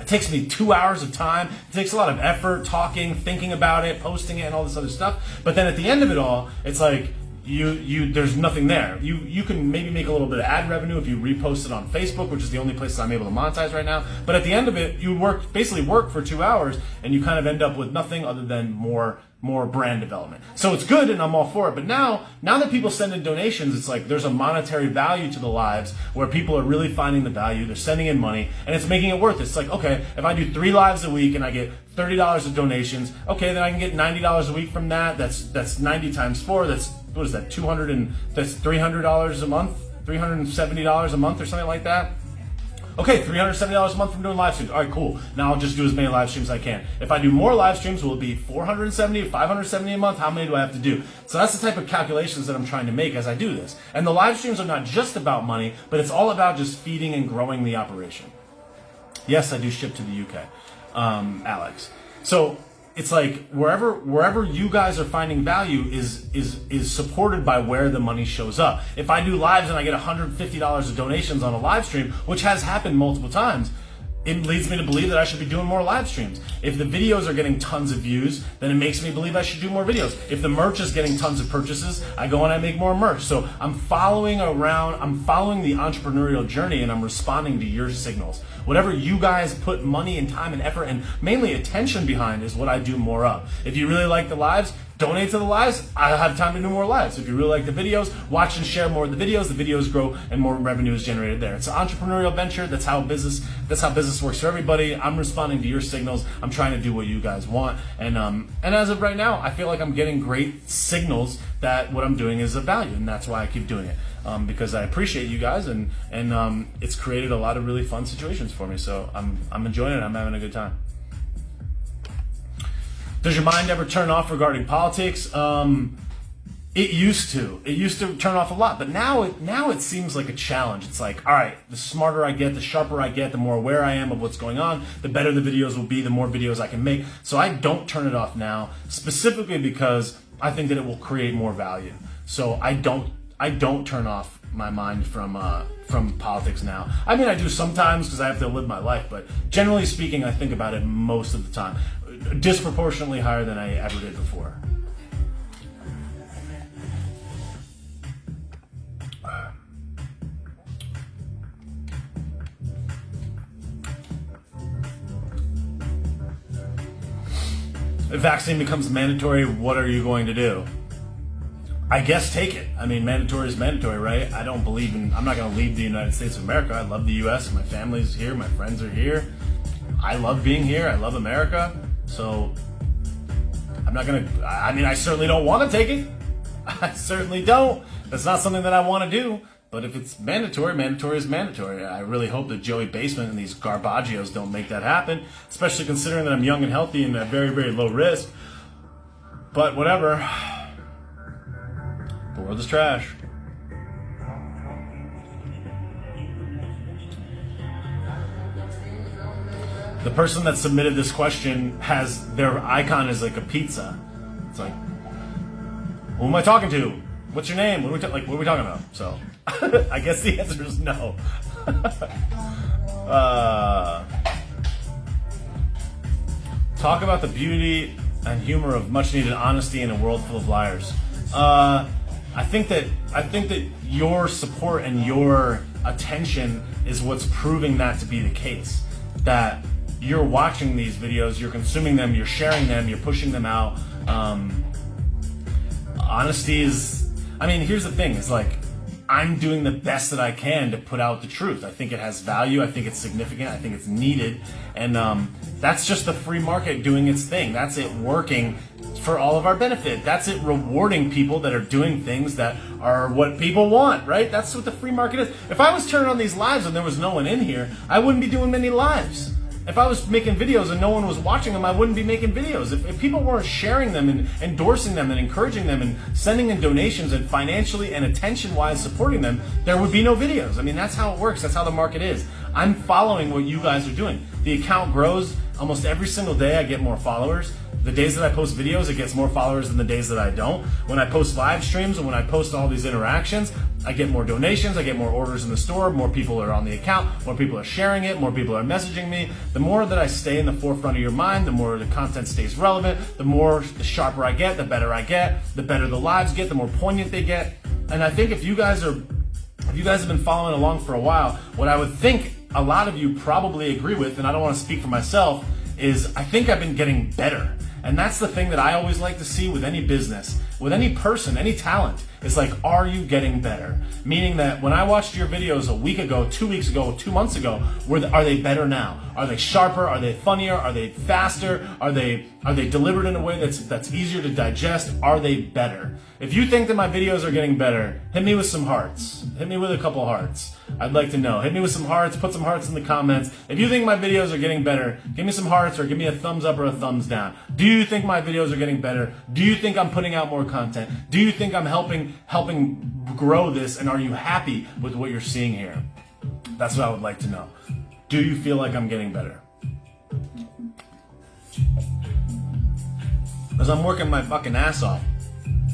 it takes me 2 hours of time. It takes a lot of effort, talking, thinking about it, posting it, and all this other stuff. But then at the end of it all, it's like there's nothing there. You can maybe make a little bit of ad revenue if you repost it on Facebook, which is the only place I'm able to monetize right now. But at the end of it, you basically work for 2 hours, and you kind of end up with nothing other than more brand development. So it's good, and I'm all for it. But now that people send in donations, it's like there's a monetary value to the lives where people are really finding the value. They're sending in money, and it's making it worth it. It's like, okay, if I do 3 lives a week and I get $30 of donations, okay, then I can get $90 a week from that. That's 90 times 4. That's, what is that? That's $300 a month, $370 a month or something like that. Okay, $370 a month from doing live streams. All right, cool. Now I'll just do as many live streams as I can. If I do more live streams, will it be 470, 570 a month? How many do I have to do? So that's the type of calculations that I'm trying to make as I do this. And the live streams are not just about money, but it's all about just feeding and growing the operation. Yes, I do ship to the UK, Alex. So it's like wherever you guys are finding value is supported by where the money shows up. If I do lives and I get $150 of donations on a live stream, which has happened multiple times, it leads me to believe that I should be doing more live streams. If the videos are getting tons of views, then it makes me believe I should do more videos. If the merch is getting tons of purchases, I go and I make more merch. So I'm following the entrepreneurial journey, and I'm responding to your signals. Whatever you guys put money and time and effort and mainly attention behind is what I do more of. If you really like the lives, donate to the lives. I have time to do more lives. If you really like the videos, watch and share more of the videos. The videos grow and more revenue is generated there. It's an entrepreneurial venture. That's how business works for everybody. I'm responding to your signals. I'm trying to do what you guys want. And as of right now, I feel like I'm getting great signals that what I'm doing is of value, and that's why I keep doing it. Because I appreciate you guys, and it's created a lot of really fun situations for me. So I'm enjoying it. I'm having a good time. Does your mind ever turn off regarding politics? It used to turn off a lot, but now it seems like a challenge. It's like, all right, the smarter I get, the sharper I get, the more aware I am of what's going on, the better the videos will be, the more videos I can make. So I don't turn it off now, specifically because I think that it will create more value. So I don't turn off my mind from politics now. I mean, I do sometimes because I have to live my life, but generally speaking, I think about it most of the time, disproportionately higher than I ever did before. If vaccine becomes mandatory, what are you going to do? I guess take it. I mean, mandatory is mandatory, right? I'm not going to leave the United States of America. I love the U.S. My family's here. My friends are here. I love being here. I love America. So I certainly don't want to take it. I certainly don't. That's not something that I want to do. But if it's mandatory, mandatory is mandatory. I really hope that Joey Basement and these Garbagios don't make that happen, especially considering that I'm young and healthy and at very, very low risk. But whatever. The world is trash. The person that submitted this question has their icon is like a pizza. It's like, who am I talking to? What's your name? What are we talking about? So, I guess the answer is no. Talk about the beauty and humor of much needed honesty in a world full of liars. I think that your support and your attention is what's proving that to be the case. That you're watching these videos, you're consuming them, you're sharing them, you're pushing them out. Honesty is, here's the thing, it's like, I'm doing the best that I can to put out the truth. I think it has value, I think it's significant, I think it's needed, and that's just the free market doing its thing. That's it working for all of our benefit. That's it rewarding people that are doing things that are what people want, right? That's what the free market is. If I was turning on these lives and there was no one in here, I wouldn't be doing many lives. If I was making videos and no one was watching them, I wouldn't be making videos. If people weren't sharing them and endorsing them and encouraging them and sending in donations and financially and attention-wise supporting them, there would be no videos. That's how it works. That's how the market is. I'm following what you guys are doing. The account grows. Almost every single day I get more followers. The days that I post videos, it gets more followers than the days that I don't. When I post live streams and when I post all these interactions, I get more donations, I get more orders in the store, more people are on the account, more people are sharing it, more people are messaging me. The more that I stay in the forefront of your mind, the more the content stays relevant, the sharper I get, the better I get, the better the lives get, the more poignant they get. And I think if you guys have been following along for a while, what I would think a lot of you probably agree with, and I don't want to speak for myself, is I think I've been getting better. And that's the thing that I always like to see with any business, with any person, any talent. It's like, are you getting better? Meaning that when I watched your videos a week ago, 2 weeks ago, 2 months ago, are they better now? Are they sharper? Are they funnier? Are they faster? Are they delivered in a way that's easier to digest? Are they better? If you think that my videos are getting better, hit me with some hearts. Hit me with a couple hearts. I'd like to know. Hit me with some hearts. Put some hearts in the comments. If you think my videos are getting better, give me some hearts or give me a thumbs up or a thumbs down. Do you think my videos are getting better? Do you think I'm putting out more content? Do you think I'm helping grow this? And are you happy with what you're seeing here? That's what I would like to know. Do you feel like I'm getting better? Because I'm working my fucking ass off.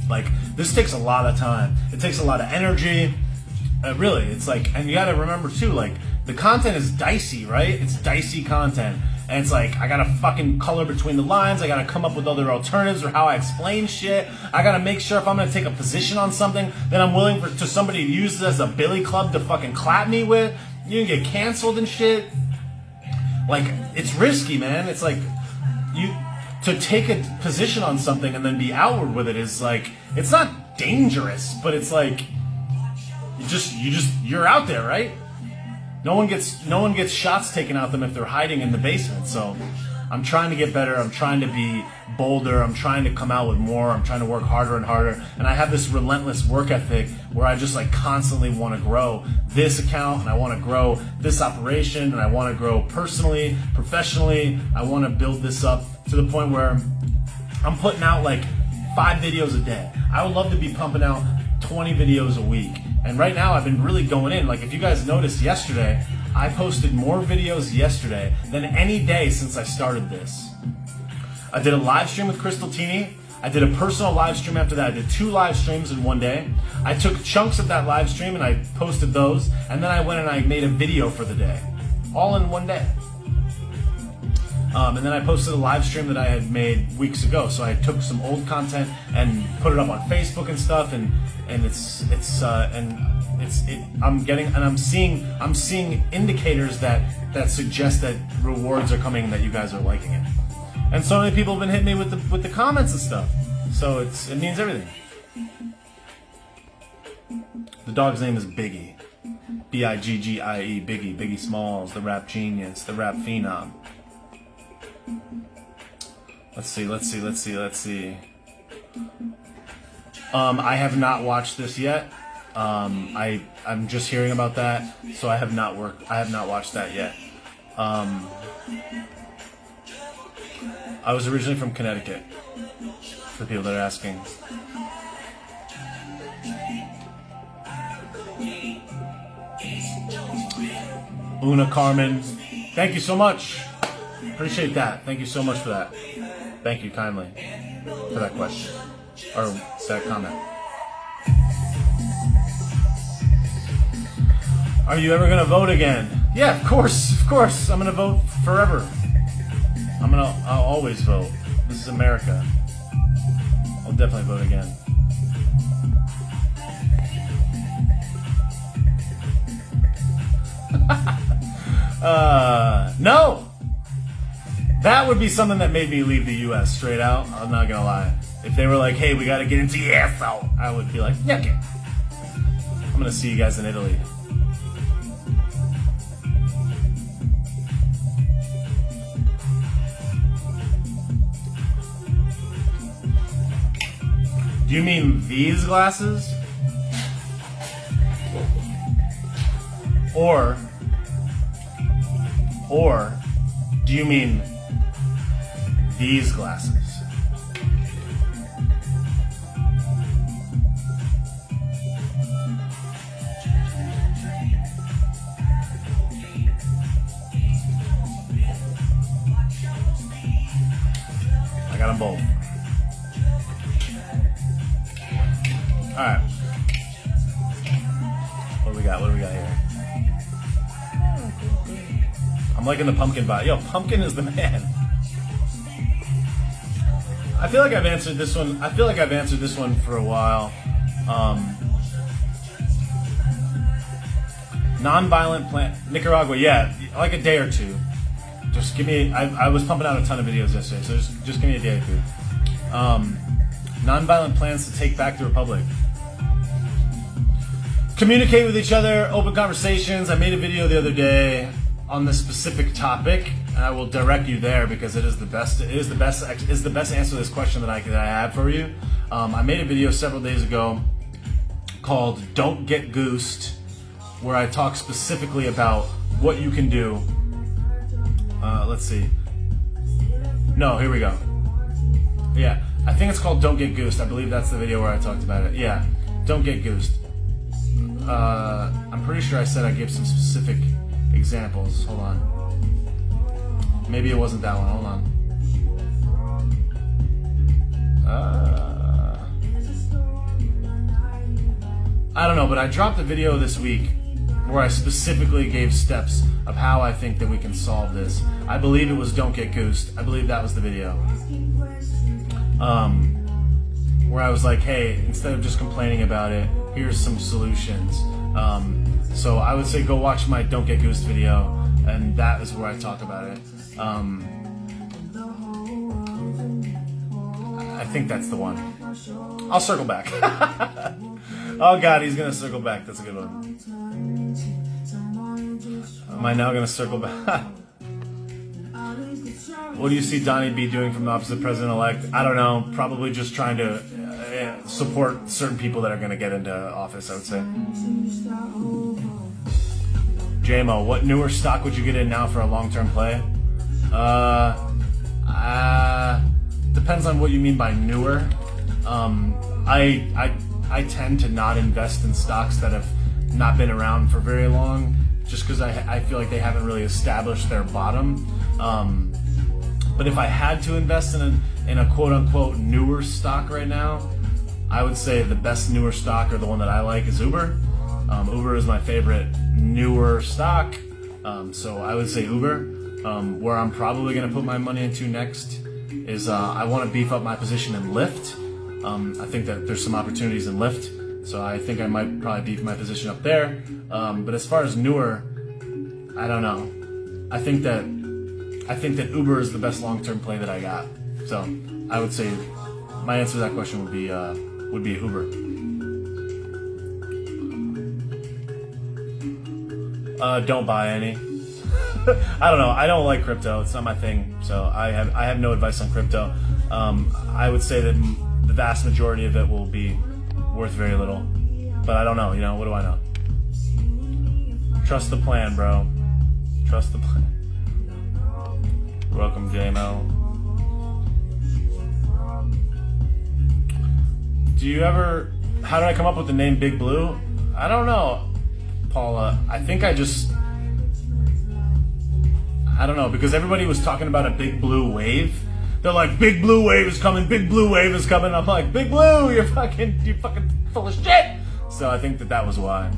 Like, this takes a lot of time. It takes a lot of energy. Really, it's like, and you gotta remember too, like, the content is dicey, right? It's dicey content. And it's like, I gotta fucking color between the lines. I gotta come up with other alternatives or how I explain shit. I gotta make sure if I'm gonna take a position on something, then I'm willing to somebody to use it as a billy club to fucking clap me with. You can get canceled and shit. Like, it's risky, man. It's like, to take a position on something and then be outward with it is like, it's not dangerous, but it's like, you're out there, right? No one gets shots taken out them if they're hiding in the basement. So I'm trying to get better. I'm trying to be bolder. I'm trying to come out with more. I'm trying to work harder and harder. And I have this relentless work ethic where I just like constantly want to grow this account, and I want to grow this operation, and I want to grow personally, professionally. I want to build this up to the point where I'm putting out like 5 videos a day. I would love to be pumping out 20 videos a week. And right now I've been really going in. Like, if you guys noticed yesterday, I posted more videos yesterday than any day since I started this. I did a live stream with Crystal Teeny. I did a personal live stream after that. I did 2 live streams in one day. I took chunks of that live stream and I posted those. And then I went and I made a video for the day. All in one day. And then I posted a live stream that I had made weeks ago. So I took some old content and put it up on Facebook and stuff, and I'm seeing indicators that suggest that rewards are coming, that you guys are liking it. And so many people have been hitting me with the comments and stuff. So it means everything. The dog's name is Biggie. Biggie, Biggie Smalls, the rap genius, the rap phenom. Let's see. I have not watched this yet. I'm just hearing about that, so I have not watched that yet. I was originally from Connecticut, for people that are asking. Una Carmen, thank you so much. Appreciate that. Thank you so much for that. Thank you kindly for that question, or that comment. Are you ever gonna vote again? Yeah, of course. I'm gonna vote forever. I'll always vote. This is America. I'll definitely vote again. No! That would be something that made me leave the U.S. straight out. I'm not gonna lie. If they were like, hey, we gotta get into the ESO, I would be like, yeah, okay. I'm gonna see you guys in Italy. Do you mean these glasses? Or do you mean these glasses? I got them All right. What do we got? What do we got here? I'm liking the pumpkin vibe. Yo, pumpkin is the man. I feel like I've answered this one. I feel like I've answered this one for a while. Non-violent plan. Nicaragua, yeah, like a day or two. Just give me. I was pumping out a ton of videos yesterday, so just give me a day or two. Non-violent plans to take back the republic. Communicate with each other. Open conversations. I made a video the other day on this specific topic, and I will direct you there because it is the best. It is the best answer to this question that I have for you. I made a video several days ago called "Don't Get Goosed," where I talk specifically about what you can do. Let's see. No, here we go. Yeah, I think it's called "Don't Get Goosed." I believe that's the video where I talked about it. Yeah, don't get goosed. I'm pretty sure I said I gave some specific examples. Hold on. Maybe it wasn't that one. Hold on. I don't know, but I dropped a video this week where I specifically gave steps of how I think that we can solve this. I believe it was "Don't Get Goosed." I believe that was the video. Where I was like, hey, instead of just complaining about it, here's some solutions. So I would say go watch my "Don't Get Goosed" video, and that is where I talk about it. I think that's the one. I'll circle back. Oh God, he's gonna circle back. That's a good one. Am I now gonna circle back? What do you see Donnie B doing from the office of president-elect? I don't know. Probably just trying to support certain people that are going to get into office, I would say. JMO, what newer stock would you get in now for a long-term play? Depends on what you mean by newer. I tend to not invest in stocks that have not been around for very long, just because I feel like they haven't really established their bottom. But if I had to invest in a quote-unquote newer stock right now, I would say the best newer stock, or the one that I like, is Uber. Uber is my favorite newer stock, so I would say Uber. Where I'm probably going to put my money into next is I want to beef up my position in Lyft. I think that there's some opportunities in Lyft, so I think I might probably beef my position up there. But as far as newer, I don't know. I think that Uber is the best long-term play that I got. So I would say my answer to that question would be Uber. Don't buy any. I don't know. I don't like crypto. It's not my thing. So I have no advice on crypto. I would say that the vast majority of it will be worth very little. But I don't know. What do I know? Trust the plan, bro. Trust the plan. Welcome, JML. How did I come up with the name Big Blue? I don't know, Paula. I think I don't know, because everybody was talking about a big blue wave. They're like, big blue wave is coming, big blue wave is coming. I'm like, Big Blue, you're fucking full of shit. So I think that was why.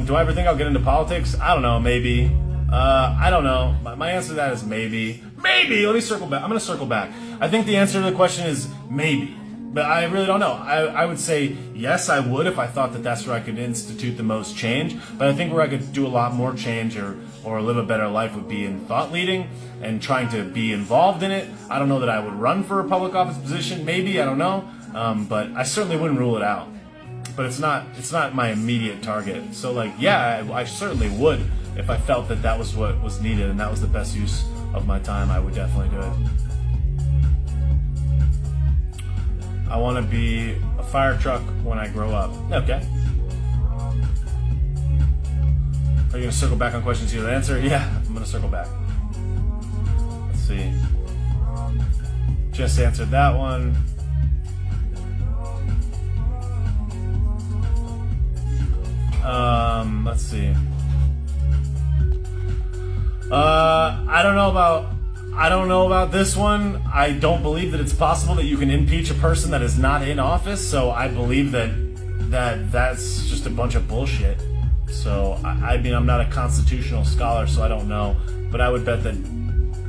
Do I ever think I'll get into politics? I don't know, maybe. I don't know. My answer to that is maybe. Maybe. Let me circle back. I'm going to circle back. I think the answer to the question is maybe. But I really don't know. I would say yes, I would, if I thought that that's where I could institute the most change. But I think where I could do a lot more change or live a better life would be in thought leading and trying to be involved in it. I don't know that I would run for a public office position. Maybe. I don't know. But I certainly wouldn't rule it out. But it's not my immediate target. So yeah, I certainly would. If I felt that was what was needed and that was the best use of my time, I would definitely do it. I want to be a fire truck when I grow up. Okay. Are you going to circle back on questions you didn't answer? Yeah, I'm going to circle back. Let's see. Just answered that one. Let's see. I don't know about I don't know about this one. I don't believe that it's possible that you can impeach a person that is not in office. So I believe that's just a bunch of bullshit. So I mean, I'm not a constitutional scholar, so I don't know. But I would bet that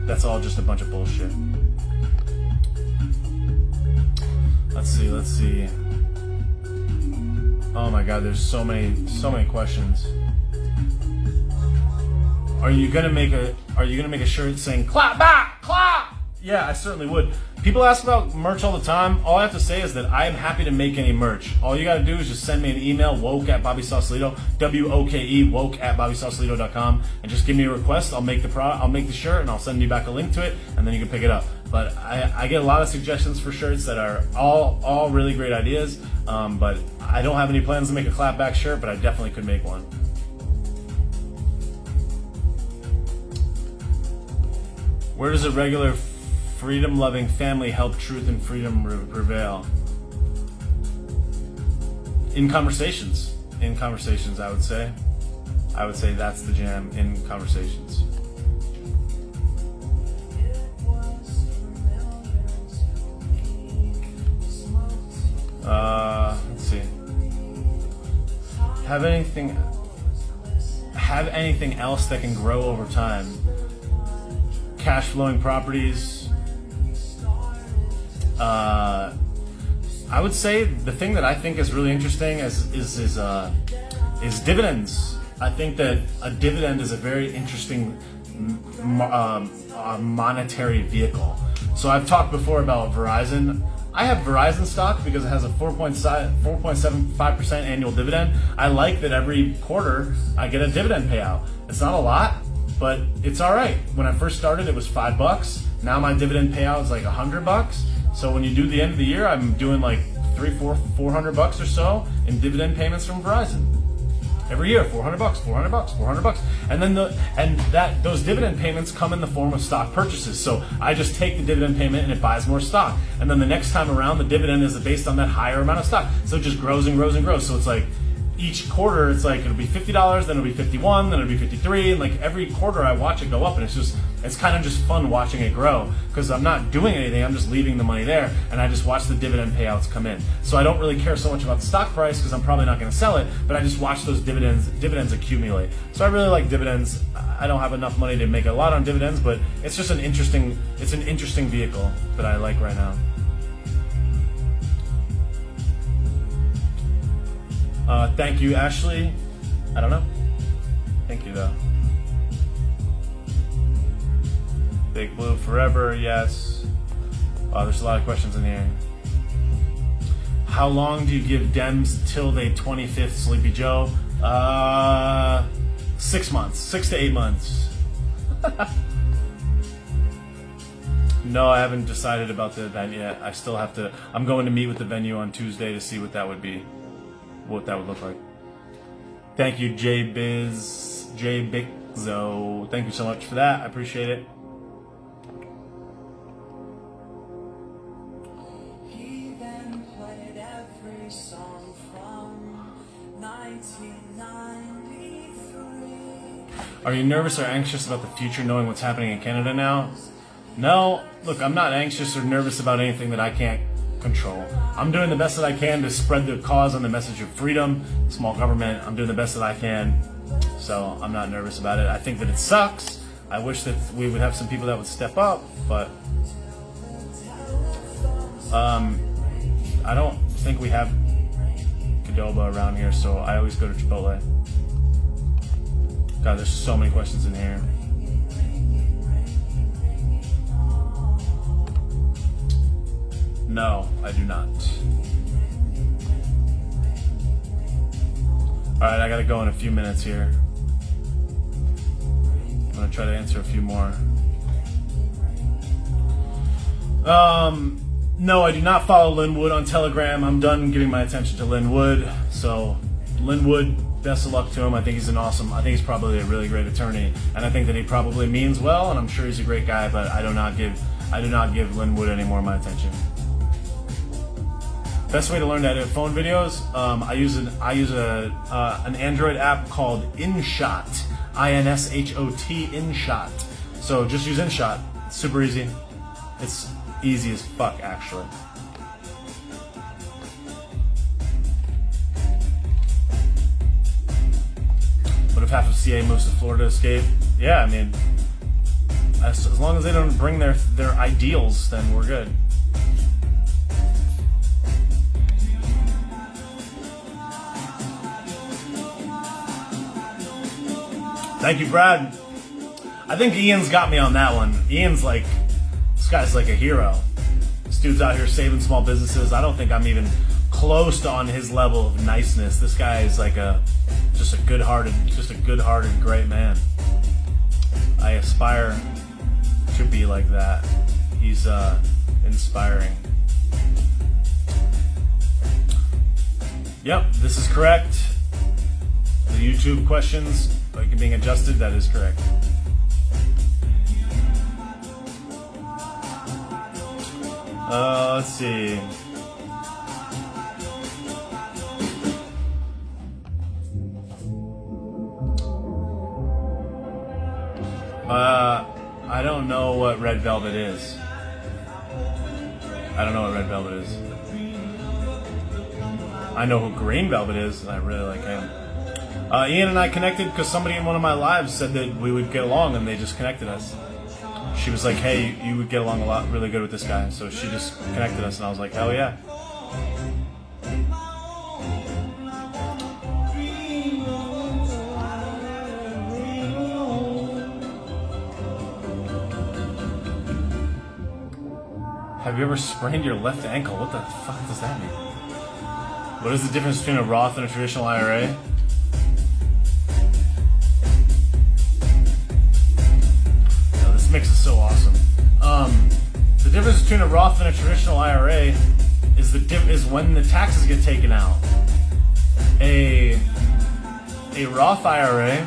that's all just a bunch of bullshit. Let's see. Oh my God, there's so many questions. Are you gonna make a shirt saying "clap back, clap"? Yeah, I certainly would. People ask about merch all the time. All I have to say is that I am happy to make any merch. All you gotta do is just send me an email, woke@BobbySausalito, WOKE, woke@BobbySausalito.com, and just give me a request. I'll make the shirt, and I'll send you back a link to it, and then you can pick it up. But I get a lot of suggestions for shirts that are all really great ideas. But I don't have any plans to make a clapback shirt, but I definitely could make one. Where does a regular freedom-loving family help truth and freedom prevail? In conversations. I would say. That's the jam, in conversations. Let's see. Have anything else that can grow over time? Cash flowing properties. I would say the thing that I think is really interesting is dividends. I think that a dividend is a very interesting monetary vehicle. So I've talked before about Verizon. I have Verizon stock because it has a 4.75% annual dividend. I like that every quarter I get a dividend payout. It's not a lot, but it's all right. When I first started, it was $5. Now my dividend payout is like $100. So when you do the end of the year, I'm doing like $400 or so in dividend payments from Verizon. Every year, $400, and then those dividend payments come in the form of stock purchases. So I just take the dividend payment and it buys more stock. And then the next time around, the dividend is based on that higher amount of stock. So it just grows and grows and grows. So it's like each quarter, it's like it'll be $50, then it'll be $51, then it'll be $53, and like every quarter I watch it go up, and it's kind of just fun watching it grow because I'm not doing anything. I'm just leaving the money there, and I just watch the dividend payouts come in. So I don't really care so much about the stock price because I'm probably not going to sell it, but I just watch those dividends accumulate. So I really like dividends. I don't have enough money to make a lot on dividends, but it's just an interesting vehicle that I like right now. Thank you, Ashley. I don't know. Thank you, though. Big Blue forever, yes. There's a lot of questions in here. How long do you give Dems till they 25th Sleepy Joe? 6 months, 6 to 8 months. No, I haven't decided about the event yet. I'm going to meet with the venue on Tuesday to see what that would be. What that would look like. Thank you, J Bigzo. Thank you so much for that. I appreciate it.
He then played every song from 1993.
Are you nervous or anxious about the future, knowing what's happening in Canada now? No. Look, I'm not anxious or nervous about anything that I can't control. I'm doing the best that I can to spread the cause and the message of freedom, small government. I'm doing the best that I can, so I'm not nervous about it. I think that it sucks. I wish that we would have some people that would step up, but I don't think we have Qdoba around here, so I always go to Chipotle. God, there's so many questions in here. No, I do not. Alright, I gotta go in a few minutes here. I'm gonna try to answer a few more. No, I do not follow Lynn Wood on Telegram. I'm done giving my attention to Lynn Wood. So, Lynn Wood, best of luck to him. I think he's he's probably a really great attorney. And I think that he probably means well, and I'm sure he's a great guy, but I do not give Lynn Wood any more of my attention. Best way to learn to edit phone videos, I use an Android app called InShot, InShot, InShot. So just use InShot. super easy. It's easy as fuck, actually. What if half of CA moves to Florida to escape? Yeah, I mean, as long as they don't bring their ideals, then we're good. Thank you, Brad. I think Ian's got me on that one. Ian's like, this guy's like a hero. This dude's out here saving small businesses. I don't think I'm even close to on his level of niceness. This guy is like just a good-hearted, great man. I aspire to be like that. He's inspiring. Yep, this is correct. The YouTube questions like being adjusted, that is correct. Let's see. I don't know what red velvet is. I don't know what red velvet is. I know who green velvet is, and I really like him. Ian and I connected because somebody in one of my lives said that we would get along, and they just connected us. She was like, hey, you would get along really good with this guy. So she just connected us, and I was like, hell yeah. Have you ever sprained your left ankle? What the fuck does that mean? What is the difference between a Roth and a traditional IRA? Oh, this mix is so awesome. The difference between a Roth and a traditional IRA is when the taxes get taken out. A Roth IRA,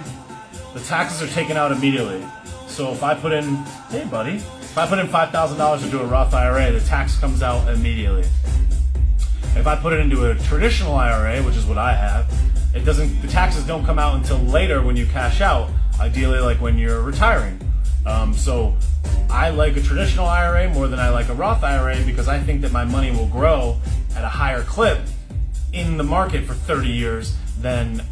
the taxes are taken out immediately. So if I put in, hey buddy, if I put in $5,000 into a Roth IRA, the tax comes out immediately. If I put it into a traditional IRA, which is what I have, the taxes don't come out until later when you cash out, ideally like when you're retiring. So I like a traditional IRA more than I like a Roth IRA because I think that my money will grow at a higher clip in the market for 30 years than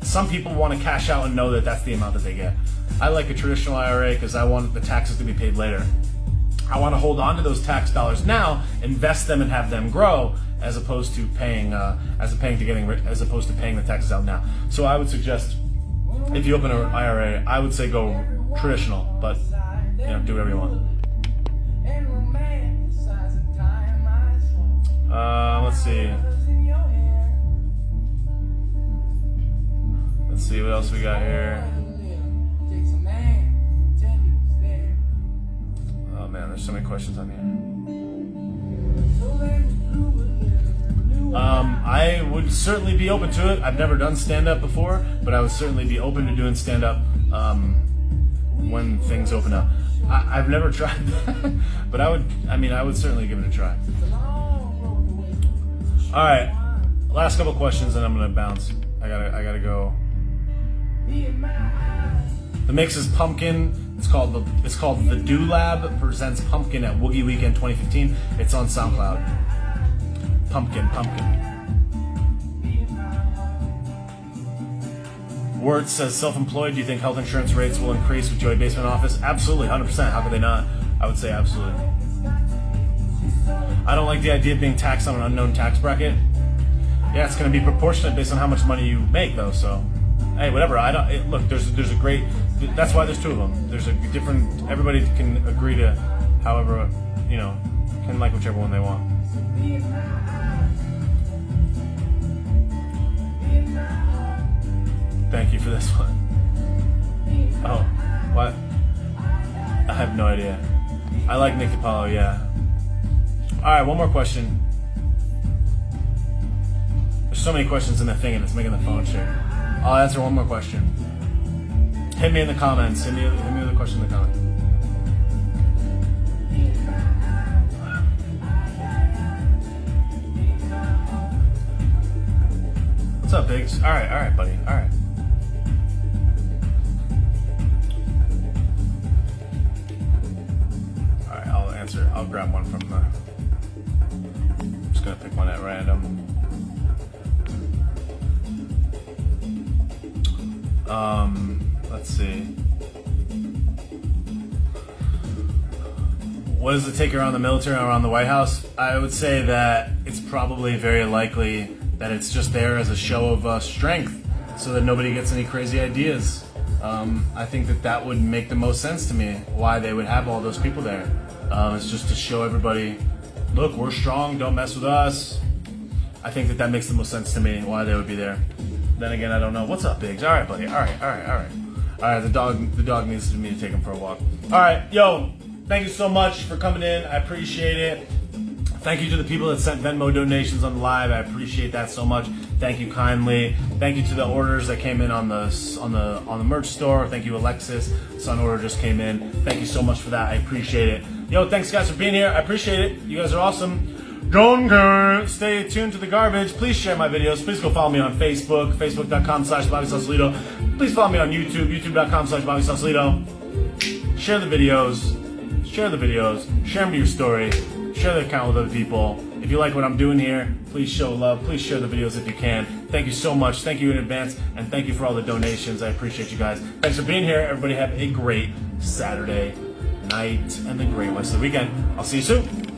some people want to cash out and know that that's the amount that they get. I like a traditional IRA because I want the taxes to be paid later. I want to hold on to those tax dollars now, invest them, and have them grow, as opposed to paying the taxes out now. So I would suggest, if you open an IRA, I would say go traditional, but do whatever you want. Let's see. Let's see what else we got here. Oh man, there's so many questions on here. I would certainly be open to it. I've never done stand-up before, but I would certainly be open to doing stand-up when things open up. I've never tried that, but I would certainly give it a try. All right, last couple questions, and I'm gonna bounce. I gotta go. The mix is Pumpkin. It's called the Do Lab presents Pumpkin at Woogie Weekend 2015. It's on SoundCloud. Pumpkin. Wirt says, self-employed, do you think health insurance rates will increase with Joey Basement Office? Absolutely, 100%. How could they not? I would say absolutely. I don't like the idea of being taxed on an unknown tax bracket. Yeah, it's going to be proportionate based on how much money you make, though. So, hey, whatever. Look. There's a great. That's why there's two of them. There's a different. Everybody can agree to, however, can like whichever one they want. Thank you for this one. Oh, what? I have no idea. I like Nick DiPaolo, yeah. Alright, one more question. There's so many questions in the thing and it's making the phone shake. I'll answer one more question. Hit me in the comments. Hit me with a question in the comments. What's up, Biggs? Alright, buddy. Alright. grab one from the. I'm just gonna pick one at random. Let's see. What does it take around the military and around the White House? I would say that it's probably very likely that it's just there as a show of strength, so that nobody gets any crazy ideas. I think that would make the most sense to me. Why they would have all those people there? It's just to show everybody, look, we're strong. Don't mess with us. I think that makes the most sense to me. Why they would be there. Then again, I don't know. What's up, Biggs? All right, buddy. All right. The dog needs me to take him for a walk. All right, yo. Thank you so much for coming in. I appreciate it. Thank you to the people that sent Venmo donations on the live. I appreciate that so much. Thank you kindly. Thank you to the orders that came in on the merch store. Thank you, Alexis. Son order just came in. Thank you so much for that. I appreciate it. Yo, thanks guys for being here. I appreciate it. You guys are awesome. Don't care. Stay tuned to the garbage. Please share my videos. Please go follow me on Facebook, facebook.com/Bobby Sausalito. Please follow me on YouTube, youtube.com/Bobby Sausalito. Share the videos. Share them to your story. Share the account with other people. If you like what I'm doing here, please show love. Please share the videos if you can. Thank you so much. Thank you in advance. And thank you for all the donations. I appreciate you guys. Thanks for being here. Everybody have a great Saturday night and a great rest of the weekend. I'll see you soon.